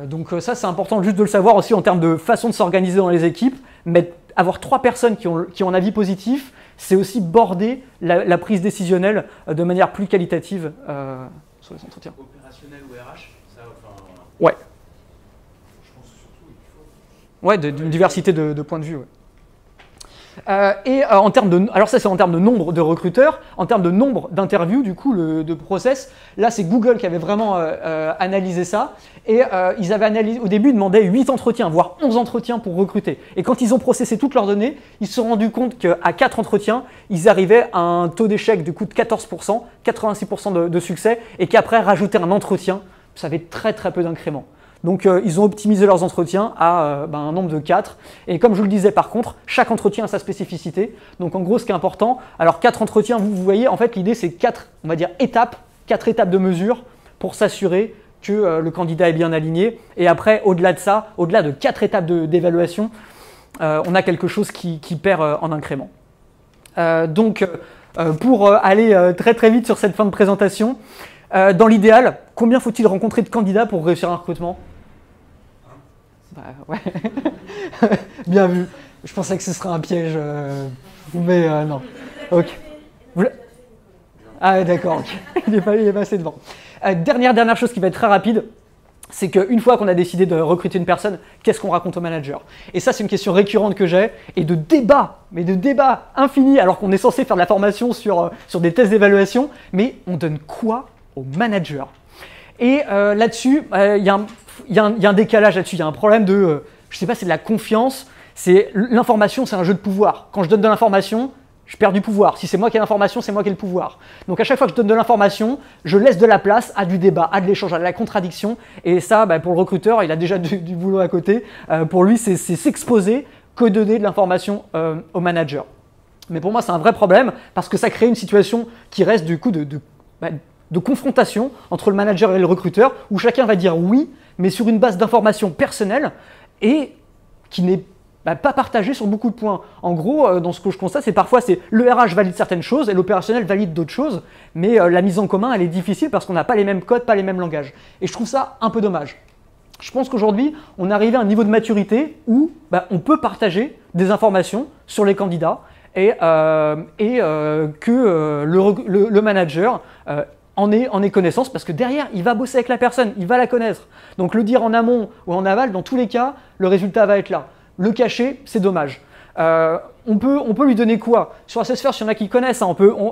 Donc ça, c'est important juste de le savoir aussi en termes de façon de s'organiser dans les équipes. Mais avoir 3 personnes qui ont un avis positif, c'est aussi border la prise décisionnelle de manière plus qualitative sur les entretiens. Opérationnel ou RH, ça, enfin... Ouais. Je pense surtout il faut... Ouais, d'une diversité de points de vue. Ouais. En termes de, alors ça c'est en termes de nombre de recruteurs, en termes de nombre d'interviews, du coup, de process, là c'est Google qui avait vraiment analysé ça, et ils avaient analysé, au début ils demandaient 8 entretiens, voire 11 entretiens pour recruter, et quand ils ont processé toutes leurs données, ils se sont rendus compte qu'à 4 entretiens, ils arrivaient à un taux d'échec du coup de 14%, 86% de succès, et qu'après rajouter un entretien, ça avait très très peu d'incrément. Donc ils ont optimisé leurs entretiens à un nombre de 4. Et comme je vous le disais par contre, chaque entretien a sa spécificité. Donc en gros ce qui est important, alors 4 entretiens, vous voyez, en fait l'idée c'est 4, on va dire étapes de mesure pour s'assurer que le candidat est bien aligné. Et après, au-delà de ça, au-delà de 4 étapes d'évaluation, on a quelque chose qui perd en incrément. Donc pour aller très très vite sur cette fin de présentation. Dans l'idéal, combien faut-il rencontrer de candidats pour réussir un recrutement? Bah, ouais. Bien vu. Je pensais que ce serait un piège, mais non. Ok. Ah d'accord, ok. Il est passé devant. Dernière chose qui va être très rapide, c'est qu'une fois qu'on a décidé de recruter une personne, qu'est-ce qu'on raconte au manager? Et ça, c'est une question récurrente que j'ai, et de débat infini, alors qu'on est censé faire de la formation sur des tests d'évaluation, mais on donne quoi au manager? Et là-dessus, il y a un décalage là-dessus, il y a un problème de, je sais pas, c'est de la confiance, l'information, c'est un jeu de pouvoir. Quand je donne de l'information, je perds du pouvoir. Si c'est moi qui ai l'information, c'est moi qui ai le pouvoir. Donc à chaque fois que je donne de l'information, je laisse de la place à du débat, à de l'échange, à de la contradiction. Et ça, pour le recruteur, il a déjà du boulot à côté. Pour lui, c'est s'exposer que donner de l'information au manager. Mais pour moi, c'est un vrai problème parce que ça crée une situation qui reste du coup de confrontation entre le manager et le recruteur où chacun va dire oui, mais sur une base d'informations personnelles et qui n'est pas partagé sur beaucoup de points. En gros, dans ce que je constate, c'est parfois le RH valide certaines choses et l'opérationnel valide d'autres choses, mais la mise en commun, elle est difficile parce qu'on n'a pas les mêmes codes, pas les mêmes langages. Et je trouve ça un peu dommage. Je pense qu'aujourd'hui, on est arrivé à un niveau de maturité où on peut partager des informations sur les candidats et que le manager en ait connaissance parce que derrière, il va bosser avec la personne, il va la connaître. Donc le dire en amont ou en aval, dans tous les cas, le résultat va être là. Le cacher, c'est dommage. On peut lui donner quoi? Sur Assessfirst, s'il y en a qui connaissent,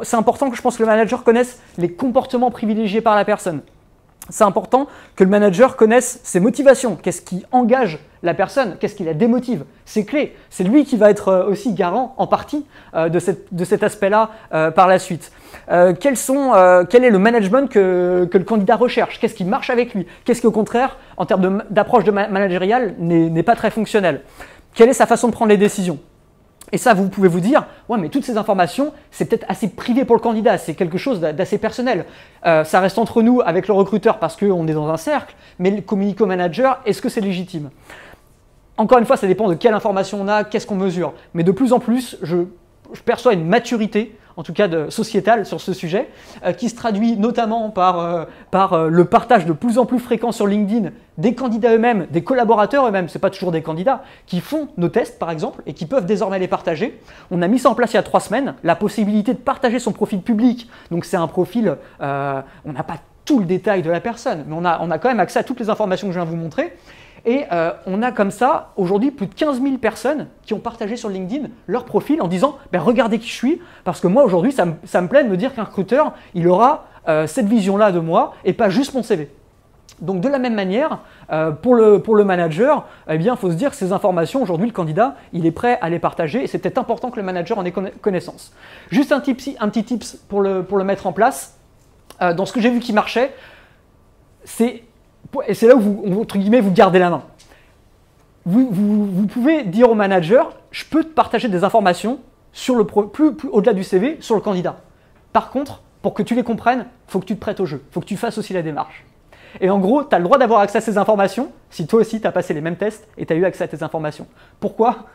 c'est important que je pense que le manager connaisse les comportements privilégiés par la personne. C'est important que le manager connaisse ses motivations. Qu'est-ce qui engage la personne? Qu'est-ce qui la démotive? C'est clé. C'est lui qui va être aussi garant, en partie, de cet aspect-là par la suite. Quel est le management que le candidat recherche? Qu'est-ce qui marche avec lui? Qu'est-ce qui, au contraire, en termes d'approche managériale, n'est pas très fonctionnel? Quelle est sa façon de prendre les décisions? Et ça, vous pouvez vous dire, ouais, mais toutes ces informations, c'est peut-être assez privé pour le candidat, c'est quelque chose d'assez personnel. Ça reste entre nous avec le recruteur parce qu'on est dans un cercle, mais le communiquer au manager, est-ce que c'est légitime? Encore une fois, ça dépend de quelle information on a, qu'est-ce qu'on mesure. Mais de plus en plus, je perçois une maturité, en tout cas sociétale sur ce sujet, qui se traduit notamment par le partage de plus en plus fréquent sur LinkedIn des candidats eux-mêmes, des collaborateurs eux-mêmes, c'est pas toujours des candidats, qui font nos tests par exemple et qui peuvent désormais les partager. On a mis ça en place il y a 3 semaines, la possibilité de partager son profil public. Donc c'est un profil, on n'a pas tout le détail de la personne, mais on a quand même accès à toutes les informations que je viens de vous montrer. Et on a comme ça, aujourd'hui, plus de 15 000 personnes qui ont partagé sur LinkedIn leur profil en disant « regardez qui je suis », parce que moi, aujourd'hui, ça me plaît de me dire qu'un recruteur, il aura cette vision-là de moi et pas juste mon CV. Donc de la même manière, pour le manager, eh bien, il faut se dire que ces informations, aujourd'hui, le candidat, il est prêt à les partager et c'est peut-être important que le manager en ait connaissance. Juste un petit tips pour le mettre en place. Dans ce que j'ai vu qui marchait, et c'est là où vous, entre guillemets, vous gardez la main. Vous pouvez dire au manager, je peux te partager des informations sur plus au-delà du CV, sur le candidat. Par contre, pour que tu les comprennes, il faut que tu te prêtes au jeu, il faut que tu fasses aussi la démarche. Et en gros, tu as le droit d'avoir accès à ces informations si toi aussi tu as passé les mêmes tests et tu as eu accès à tes informations. Pourquoi ?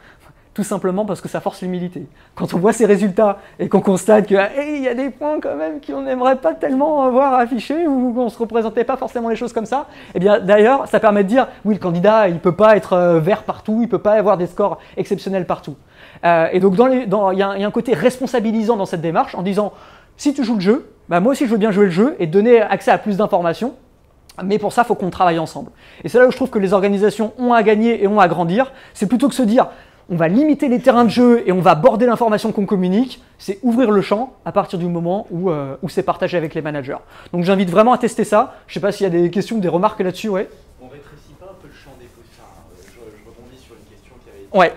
Tout simplement parce que ça force l'humilité. Quand on voit ces résultats et qu'on constate qu'il y a des points quand même qu'on n'aimerait pas tellement voir affichés ou qu'on ne se représentait pas forcément les choses comme ça, eh bien d'ailleurs, ça permet de dire oui, le candidat, il ne peut pas être vert partout, il ne peut pas avoir des scores exceptionnels partout. Et donc il y a un côté responsabilisant dans cette démarche en disant si tu joues le jeu, moi aussi je veux bien jouer le jeu et donner accès à plus d'informations. Mais pour ça, il faut qu'on travaille ensemble. Et c'est là où je trouve que les organisations ont à gagner et ont à grandir. C'est plutôt que se dire on va limiter les terrains de jeu et on va border l'information qu'on communique, c'est ouvrir le champ à partir du moment où c'est partagé avec les managers. Donc j'invite vraiment à tester ça. Je ne sais pas s'il y a des questions ou des remarques là-dessus. Ouais. On rétrécit pas un peu le champ des possibles. Je rebondis sur une question qui avait été, ouais.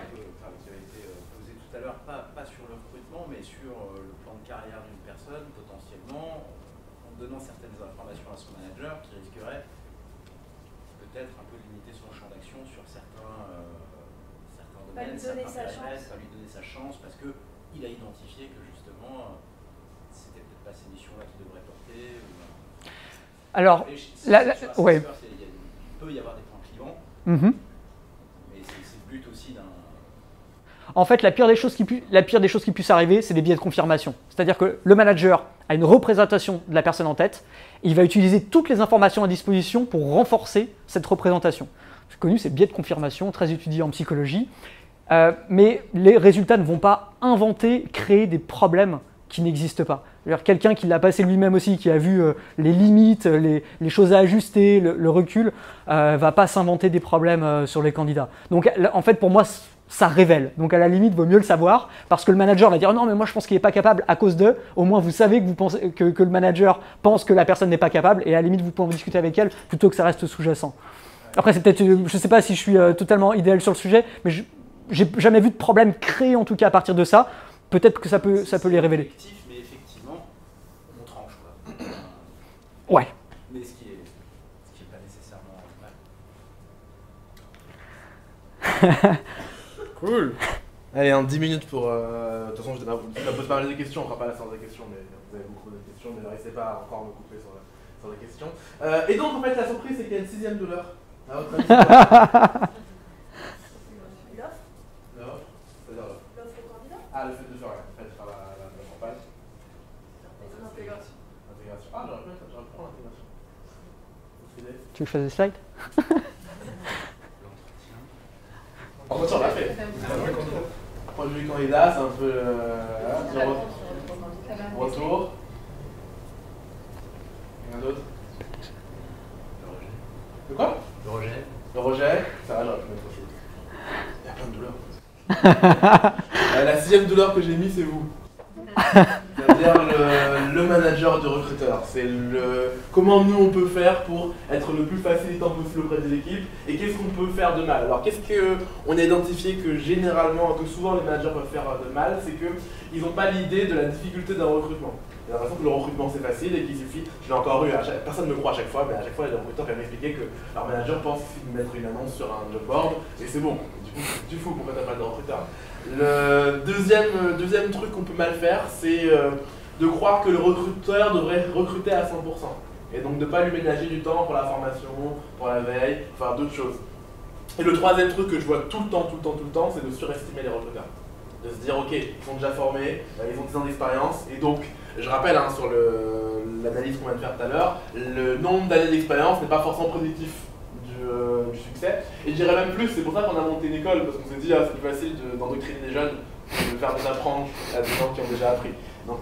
Qui avait été posée tout à l'heure, pas sur le recrutement, mais sur le plan de carrière d'une personne, potentiellement, en donnant certaines informations à son manager qui risquerait peut-être un peu limiter son champ d'action sur certains domaines, pas lui donner sa chance parce qu'il a identifié que justement c'était peut-être pas ces missions-là qu'il devrait porter. Alors, ouais. Il peut y avoir des points clivants, mais c'est le but aussi d'un... En fait, la pire des choses qui puissent arriver, c'est des biais de confirmation. C'est-à-dire que le manager a une représentation de la personne en tête, et il va utiliser toutes les informations à disposition pour renforcer cette représentation. C'est connu, c'est biais de confirmation, très étudié en psychologie. Mais les résultats ne vont pas inventer, créer des problèmes qui n'existent pas. Quelqu'un qui l'a passé lui-même aussi, qui a vu les limites, les choses à ajuster, le recul, va pas s'inventer des problèmes sur les candidats. Donc en fait, pour moi, ça révèle. Donc à la limite, il vaut mieux le savoir, parce que le manager va dire « Non, mais moi je pense qu'il n'est pas capable à cause de… » Au moins, vous savez que le manager pense que la personne n'est pas capable, et à la limite, vous pouvez en discuter avec elle, plutôt que ça reste sous-jacent. Après, c'est peut-être, je ne sais pas si je suis totalement idéal sur le sujet, mais j'ai jamais vu de problème créé en tout cas à partir de ça. Peut-être que ça peut les révéler. Mais effectivement, on tranche quoi. Ouais. Mais ce qui est pas nécessairement mal. Cool. Allez, en 10 minutes pour… de toute façon, je ne pose pas mal de questions, on ne fera pas la séance de questions, mais vous avez beaucoup de questions, mais ne restez pas encore me couper sur les questions. Et donc, en fait, la surprise, c'est qu'il y a une 6e douleur. À votre avis, c'est quoi? Ah, le fait de faire la campagne. L'intégration. Ah, j'aurais pu prendre l'intégration. Tu veux que je fasse des slides? Entretien, on l'a fait. Point de vue candidat, c'est un peu retour. Rien d'autre? Le quoi? Le rejet. Le rejet, ça va, j'aurais pu mettre autre chose. Il y a plein de douleurs. La 6e douleur que j'ai mis, c'est vous. C'est-à-dire le manager du recruteur. C'est comment nous on peut faire pour être le plus facilitant possible auprès des équipes et qu'est-ce qu'on peut faire de mal. Alors qu'est-ce qu'on a identifié que souvent les managers peuvent faire de mal, c'est qu'ils n'ont pas l'idée de la difficulté d'un recrutement. J'ai l'impression que le recrutement c'est facile et qu'il suffit, je l'ai encore eu, personne ne me croit à chaque fois, mais à chaque fois les recruteurs viennent m'expliquer que leur manager pense de mettre une annonce sur un job board et c'est bon. Du coup, tu fous, pourquoi t'as pas de recruteur? Le deuxième truc qu'on peut mal faire, c'est de croire que le recruteur devrait recruter à 100%. Et donc de ne pas lui ménager du temps pour la formation, pour la veille, pour faire d'autres choses. Et le troisième truc que je vois tout le temps, c'est de surestimer les recruteurs. De se dire, ok, ils sont déjà formés, ils ont 10 ans d'expérience, et donc, je rappelle sur l'analyse qu'on vient de faire tout à l'heure, le nombre d'années d'expérience n'est pas forcément prédictif du succès. Et je dirais même plus, c'est pour ça qu'on a monté une école, parce qu'on s'est dit, c'est plus facile d'endoctriner des jeunes que de faire des apprendre à des gens qui ont déjà appris. Donc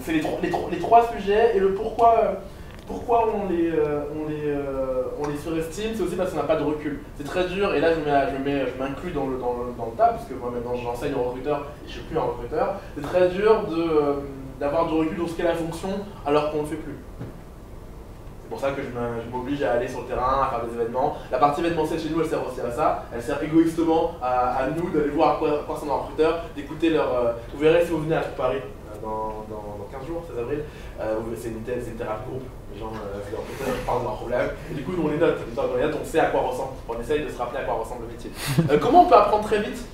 c'est les trois sujets, et le pourquoi on les surestime, c'est aussi parce qu'on n'a pas de recul. C'est très dur, et là je m'inclus dans le tas, puisque moi maintenant j'enseigne aux recruteurs et je ne suis plus un recruteur. C'est très dur d'avoir du recul sur ce qu'est la fonction alors qu'on ne le fait plus. C'est pour ça que je m'oblige à aller sur le terrain, à faire des événements. La partie événementielle chez nous, elle sert aussi à ça. Elle sert égoïstement à nous d'aller voir à quoi sont nos recruteurs, d'écouter leur… Vous verrez si vous venez à Paris dans 15 jours, 16 avril, c'est une thérapie groupe. Les gens, c'est leur recruteurs, ils parlent de leurs problèmes. Et du coup, nous on les note. On sait à quoi ressemble. On essaye de se rappeler à quoi ressemble le métier. Comment on peut apprendre très vite?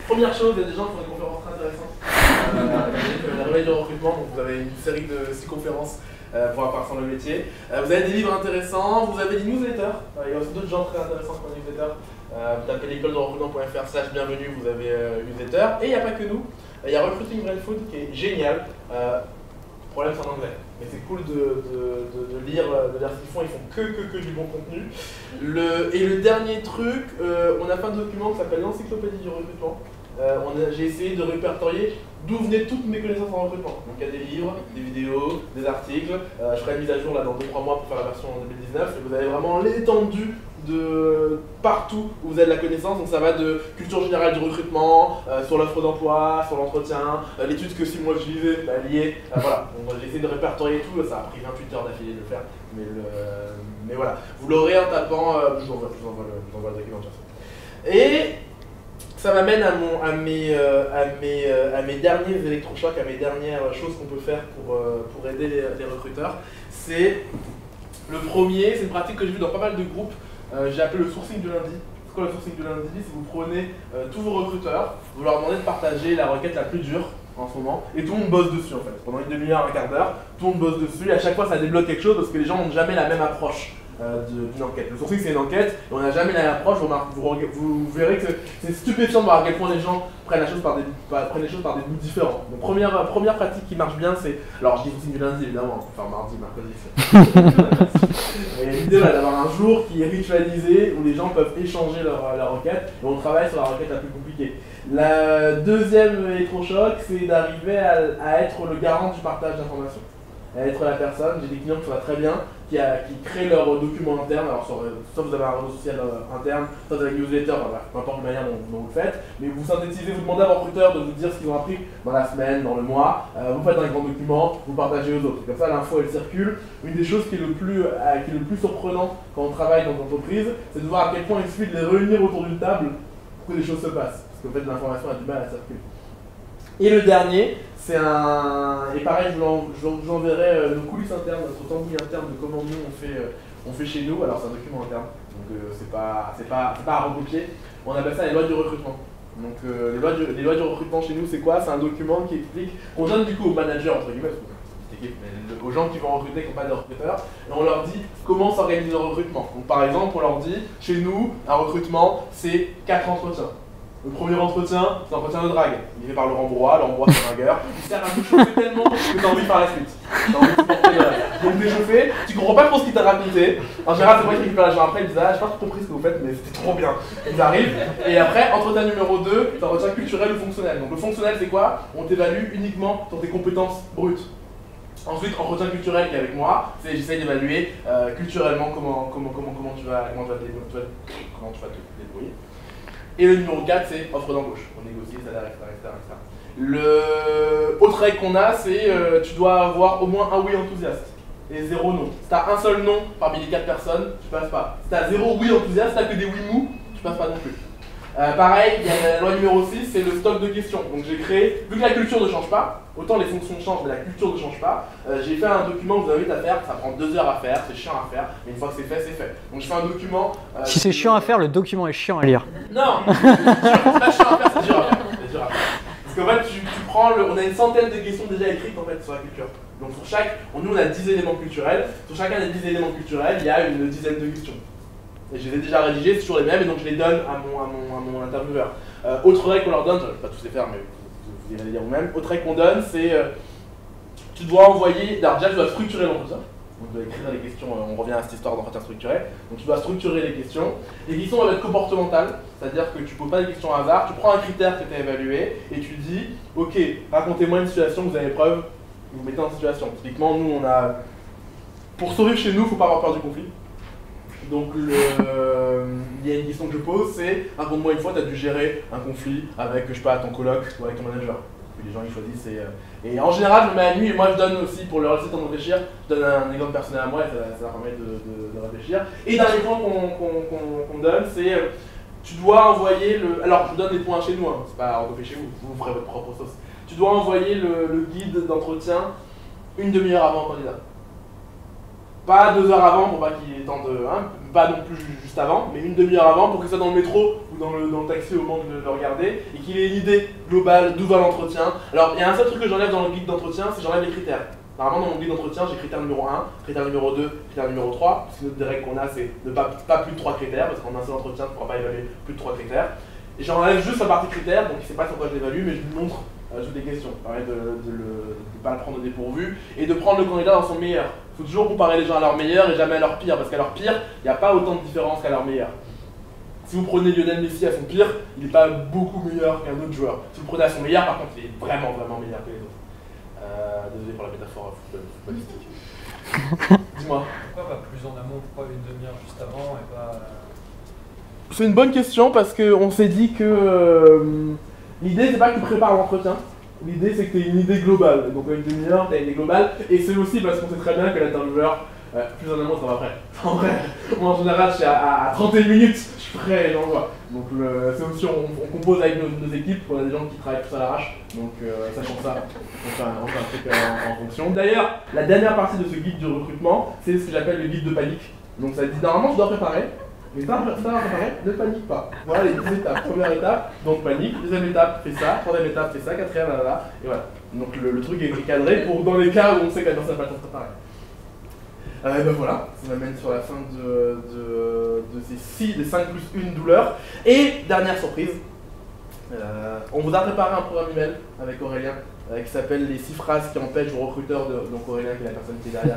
Première chose, il y a des gens qui font des conférences très intéressantes. La réveil du recrutement, donc vous avez une série de 6 conférences pour apprendre le métier. Vous avez des livres intéressants, vous avez des newsletters. Il y a aussi d'autres gens très intéressants pour les newsletters. Vous tapez l'école de recrutement.fr/bienvenue, vous avez newsletter. Et il n'y a pas que nous. Il y a Recruiting Brain Food qui est génial. Le problème c'est en anglais. Mais c'est cool de lire ce qu'ils font, ils font que du bon contenu. Et le dernier truc, on a fait un document qui s'appelle l'encyclopédie du recrutement. J'ai essayé de répertorier d'où venaient toutes mes connaissances en recrutement. Donc il y a des livres, des vidéos, des articles. Je ferai une mise à jour là dans 2-3 mois pour faire la version 2019. Et vous avez vraiment l'étendue de partout où vous avez de la connaissance. Donc ça va de culture générale du recrutement, sur l'offre d'emploi, sur l'entretien, l'étude que 6 mois je lisais, liée. Voilà. Donc j'ai essayé de répertorier tout. Ça a pris 28 heures d'affilée de le faire. Mais voilà. Vous l'aurez en tapant. Je vous envoie le document de toute façon. Et ça m'amène à mes derniers électrochocs, à mes dernières choses qu'on peut faire pour aider les recruteurs. C'est le premier, c'est une pratique que j'ai vue dans pas mal de groupes. J'ai appelé le sourcing du lundi. C'est quoi le sourcing du lundi? C'est vous prenez tous vos recruteurs, vous leur demandez de partager la requête la plus dure en ce moment, et tout le monde bosse dessus en fait. Pendant une demi-heure, un quart d'heure, tout le monde bosse dessus, et à chaque fois ça débloque quelque chose parce que les gens n'ont jamais la même approche d'une enquête. Le sourcing, c'est une enquête, et on n'a jamais la même approche. Vous verrez que c'est stupéfiant de voir à quel point les gens prennent les choses par des bouts différents. Donc, première pratique qui marche bien, c'est. Alors, je dis sourcing du lundi, évidemment, enfin mardi, mercredi. Et l'idée, d'avoir un jour qui est ritualisé, où les gens peuvent échanger leur requête, et on travaille sur la requête la plus compliquée. La deuxième électrochoc, c'est d'arriver à être le garant du partage d'informations. À être la personne, j'ai des clients qui font ça très bien, qui créent leurs documents internes, alors soit vous avez un réseau social interne, soit vous avez une newsletter, peu importe la manière dont vous le faites, mais vous synthétisez, vous demandez à vos recruteurs de vous dire ce qu'ils ont appris dans la semaine, dans le mois, vous faites un grand document, vous partagez aux autres. Comme ça, l'info elle circule. Une des choses qui est le plus surprenant quand on travaille dans une entreprise, c'est de voir à quel point il suffit de les réunir autour d'une table pour que les choses se passent. Parce qu'en fait, l'information a du mal à circuler. Et le dernier, c'est et pareil, je vous enverrai nos coulisses internes, notre tambouille interne de comment nous on fait chez nous. Alors c'est un document interne, donc c'est pas à recopier. On appelle ça les lois du recrutement. Donc les lois du recrutement chez nous, c'est quoi? C'est un document qui explique, qu'on donne du coup aux managers, entre guillemets, aux gens qui vont recruter, qui n'ont pas de recruteurs, et on leur dit comment s'organise le recrutement. Donc par exemple, on leur dit, chez nous, un recrutement, c'est 4 entretiens. Le premier entretien, c'est l'entretien de drague. Il est fait par Laurent Brois c'est dragueur. Il sert à te chauffer tellement que tu as envie de faire la suite. Donc t'es chauffé, tu comprends pas trop ce qu'il t'a raconté. En général, c'est moi qui récupère l'argent après, ils disent ah, j'ai pas trop compris ce que vous faites, mais c'était trop bien. Ils arrivent, et après, entretien numéro 2, c'est entretien culturel ou fonctionnel. Donc le fonctionnel, c'est quoi? On t'évalue uniquement sur tes compétences brutes. Ensuite, entretien culturel qui est avec moi, c'est j'essaie d'évaluer culturellement comment tu vas te débrouiller. Et le numéro 4, c'est offre d'embauche. On négocie, salaire, etc. Autre règle qu'on a, c'est tu dois avoir au moins un oui enthousiaste et 0 non. Si tu as un seul non parmi les 4 personnes, tu passes pas. Si tu as 0 oui enthousiaste, si tu que des oui mous, tu passes pas non plus. Pareil, il y a la loi numéro 6, c'est le stock de questions. Donc j'ai créé, vu que la culture ne change pas, autant les fonctions changent, mais la culture ne change pas, j'ai fait un document que vous invite à faire, ça prend 2 heures à faire, c'est chiant à faire, mais une fois que c'est fait, c'est fait. Donc je fais un document... si c'est chiant à faire, le document est chiant à lire. Non, c'est pas chiant à faire, c'est dur à faire. Parce qu'en fait, tu prends on a une centaine de questions déjà écrites en fait sur la culture. Donc sur nous on a 10 éléments culturels, sur chacun des 10 éléments culturels, il y a une dizaine de questions. Et je les ai déjà rédigés, c'est toujours les mêmes, et donc je les donne à mon intervieweur. Autre règle qu'on leur donne, je ne vais pas tous les faire, mais vous irez les lire vous-même. Autre règle qu'on donne, c'est tu dois envoyer. Alors déjà, tu dois structurer l'entretien. Donc tu dois écrire les questions, on revient à cette histoire d'entretien structuré. Donc tu dois structurer les questions. Les questions doivent être comportementales, c'est-à-dire que tu ne poses pas des questions au hasard, tu prends un critère que tu as évalué, et tu dis, ok, racontez-moi une situation que vous avez preuve, vous mettez en situation. Typiquement, nous, pour survivre chez nous, il ne faut pas avoir peur du conflit. Donc il y a une question que je pose, c'est raconte-moi une fois tu as dû gérer un conflit avec, je sais pas, ton coloc ou avec ton manager. Puis les gens ils choisissent et en général je me mets à nuit et moi je donne aussi, pour leur laisser le temps de réfléchir, je donne un exemple personnel à moi et ça leur permet de réfléchir. Et dernier point qu'on donne, c'est tu dois envoyer alors je vous donne des points chez nous, hein, c'est pas recopié chez vous, vous ferez votre propre sauce. Tu dois envoyer le guide d'entretien une demi-heure avant le candidat. Pas 2 heures avant pour pas qu'il ait temps de... pas non plus juste avant, mais une demi-heure avant pour qu'il soit dans le métro ou dans le taxi au moment de le regarder et qu'il ait une idée globale d'où va l'entretien. Alors il y a un seul truc que j'enlève dans le guide d'entretien, c'est j'enlève les critères. Normalement dans mon guide d'entretien j'ai critère numéro 1, critère numéro 2, critère numéro 3. Parce que une autre des règles qu'on a c'est de pas plus de 3 critères, parce qu'en un seul entretien tu ne pourras pas évaluer plus de 3 critères. Et j'enlève juste la partie critères, donc il ne sait pas sur quoi je l'évalue, mais je lui montre toutes les questions. Ça permet de ne pas le prendre au dépourvu et de prendre le candidat dans son meilleur. Il faut toujours comparer les gens à leur meilleur et jamais à leur pire, parce qu'à leur pire, il n'y a pas autant de différence qu'à leur meilleur. Si vous prenez Lionel Messi à son pire, il n'est pas beaucoup meilleur qu'un autre joueur. Si vous le prenez à son meilleur, par contre, il est vraiment meilleur que les autres. Désolé pour la métaphore footballistique. Dis-moi. Pourquoi pas plus en amont? Pourquoi une demi-heure juste avant et pas... C'est une bonne question parce qu'on s'est dit que l'idée c'est pas que tu prépares l'entretien. L'idée c'est que tu aies une idée globale. Donc une demi-heure, tu as une idée globale. Et c'est aussi parce qu'on sait très bien que l'intervieweur, plus en amont, ça va après. En vrai, moi en général, je suis à 31 minutes, je suis prêt et j'envoie. Donc c'est aussi, on compose avec nos équipes, on a des gens qui travaillent tous à l'arrache. Donc sachant ça, on fait un truc en fonction. D'ailleurs, la dernière partie de ce guide du recrutement, c'est ce que j'appelle le guide de panique. Donc ça dit normalement, tu dois préparer. Mais ça va préparer, ne panique pas. Voilà les 10 étapes. Première étape, donc panique. Deuxième étape, fais ça. Troisième étape, fais ça. Quatrième, là. Et voilà. Donc le truc est cadré pour dans les cas où on sait que la personne n'a pas le temps de préparer. Ben voilà, ça m'amène sur la fin de des 5 plus 1 douleur. Et dernière surprise, on vous a préparé un programme email avec Aurélien qui s'appelle les 6 phrases qui empêchent vos recruteurs donc Aurélien qui est la personne qui est derrière,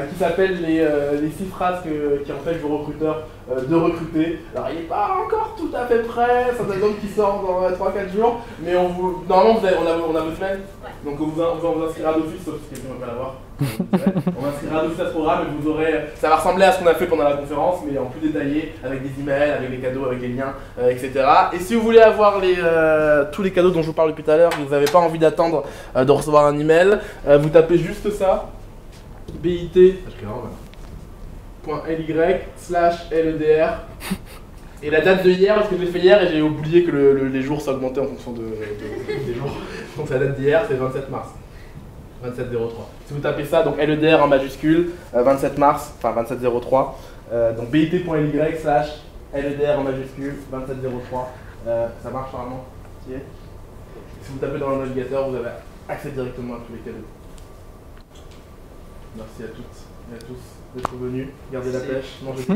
qui s'appelle les 6 phrases qui empêchent vos recruteurs de recruter. Alors il n'est pas encore tout à fait prêt, c'est un exemple qui sort dans 3-4 jours, mais normalement on a vos semaines, donc on vous inscrira d'office, sauf si quelqu'un ne va pas l'avoir. On inscrira d'office à ce programme et vous aurez, ça va ressembler à ce qu'on a fait pendant la conférence, mais en plus détaillé, avec des emails, avec les cadeaux, avec les liens, etc. Et si vous voulez avoir tous les cadeaux dont je vous parle depuis tout à l'heure, vous n'avez pas envie d'attendre de recevoir un email, vous tapez juste ça. bit.ly/LEDR et la date de hier, parce que je l'ai fait hier et j'ai oublié que les jours s'augmentaient en fonction des jours. Donc la date d'hier c'est 27 mars 2703. Si vous tapez ça, donc LEDR en majuscule, 27 mars, enfin 2703, donc bit.ly/LEDR en majuscule, 2703, ça marche normalement. Si vous tapez dans le navigateur, vous avez accès directement à tous les cadeaux. Merci à toutes et à tous d'être venus. Gardez la pêche, mangez pas.